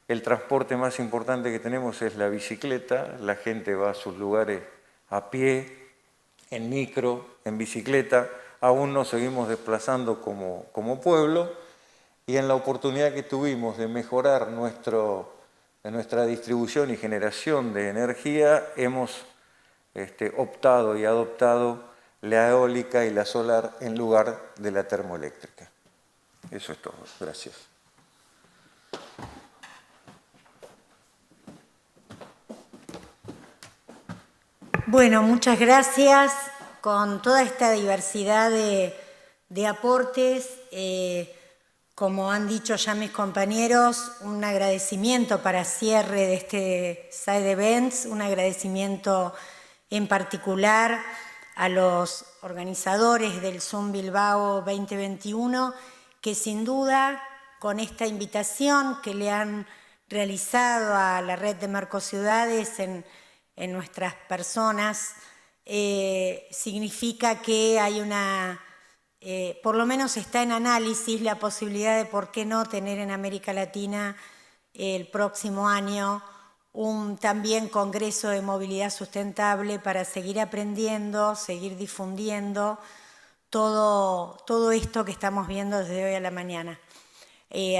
el transporte más importante que tenemos es la bicicleta, la gente va a sus lugares a pie, en micro, en bicicleta, aún nos seguimos desplazando como pueblo, y en la oportunidad que tuvimos de mejorar nuestra distribución y generación de energía, hemos optado y adoptado la eólica y la solar en lugar de la termoeléctrica. Eso es todo. Gracias. Bueno, muchas gracias. Con toda esta diversidad de aportes, como han dicho ya mis compañeros, un agradecimiento para cierre de este Side Events, un agradecimiento en particular a los organizadores del Zoom Bilbao 2021, que sin duda con esta invitación que le han realizado a la red de Mercociudades en nuestras personas, significa que hay por lo menos está en análisis la posibilidad de por qué no tener en América Latina el próximo año un también Congreso de Movilidad Sustentable para seguir aprendiendo, seguir difundiendo todo esto que estamos viendo desde hoy a la mañana.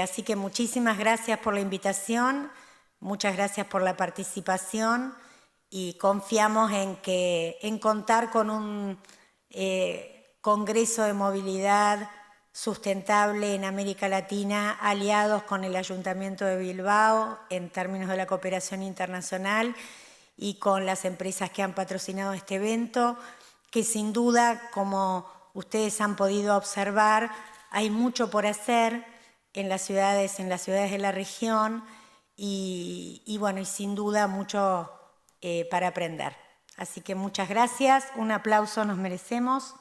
Así que muchísimas gracias por la invitación, muchas gracias por la participación, y confiamos en contar con un Congreso de Movilidad Sustentable en América Latina, aliados con el Ayuntamiento de Bilbao en términos de la cooperación internacional y con las empresas que han patrocinado este evento, que sin duda, como ustedes han podido observar, hay mucho por hacer en las ciudades de la región y bueno, y sin duda mucho para aprender. Así que muchas gracias, un aplauso nos merecemos.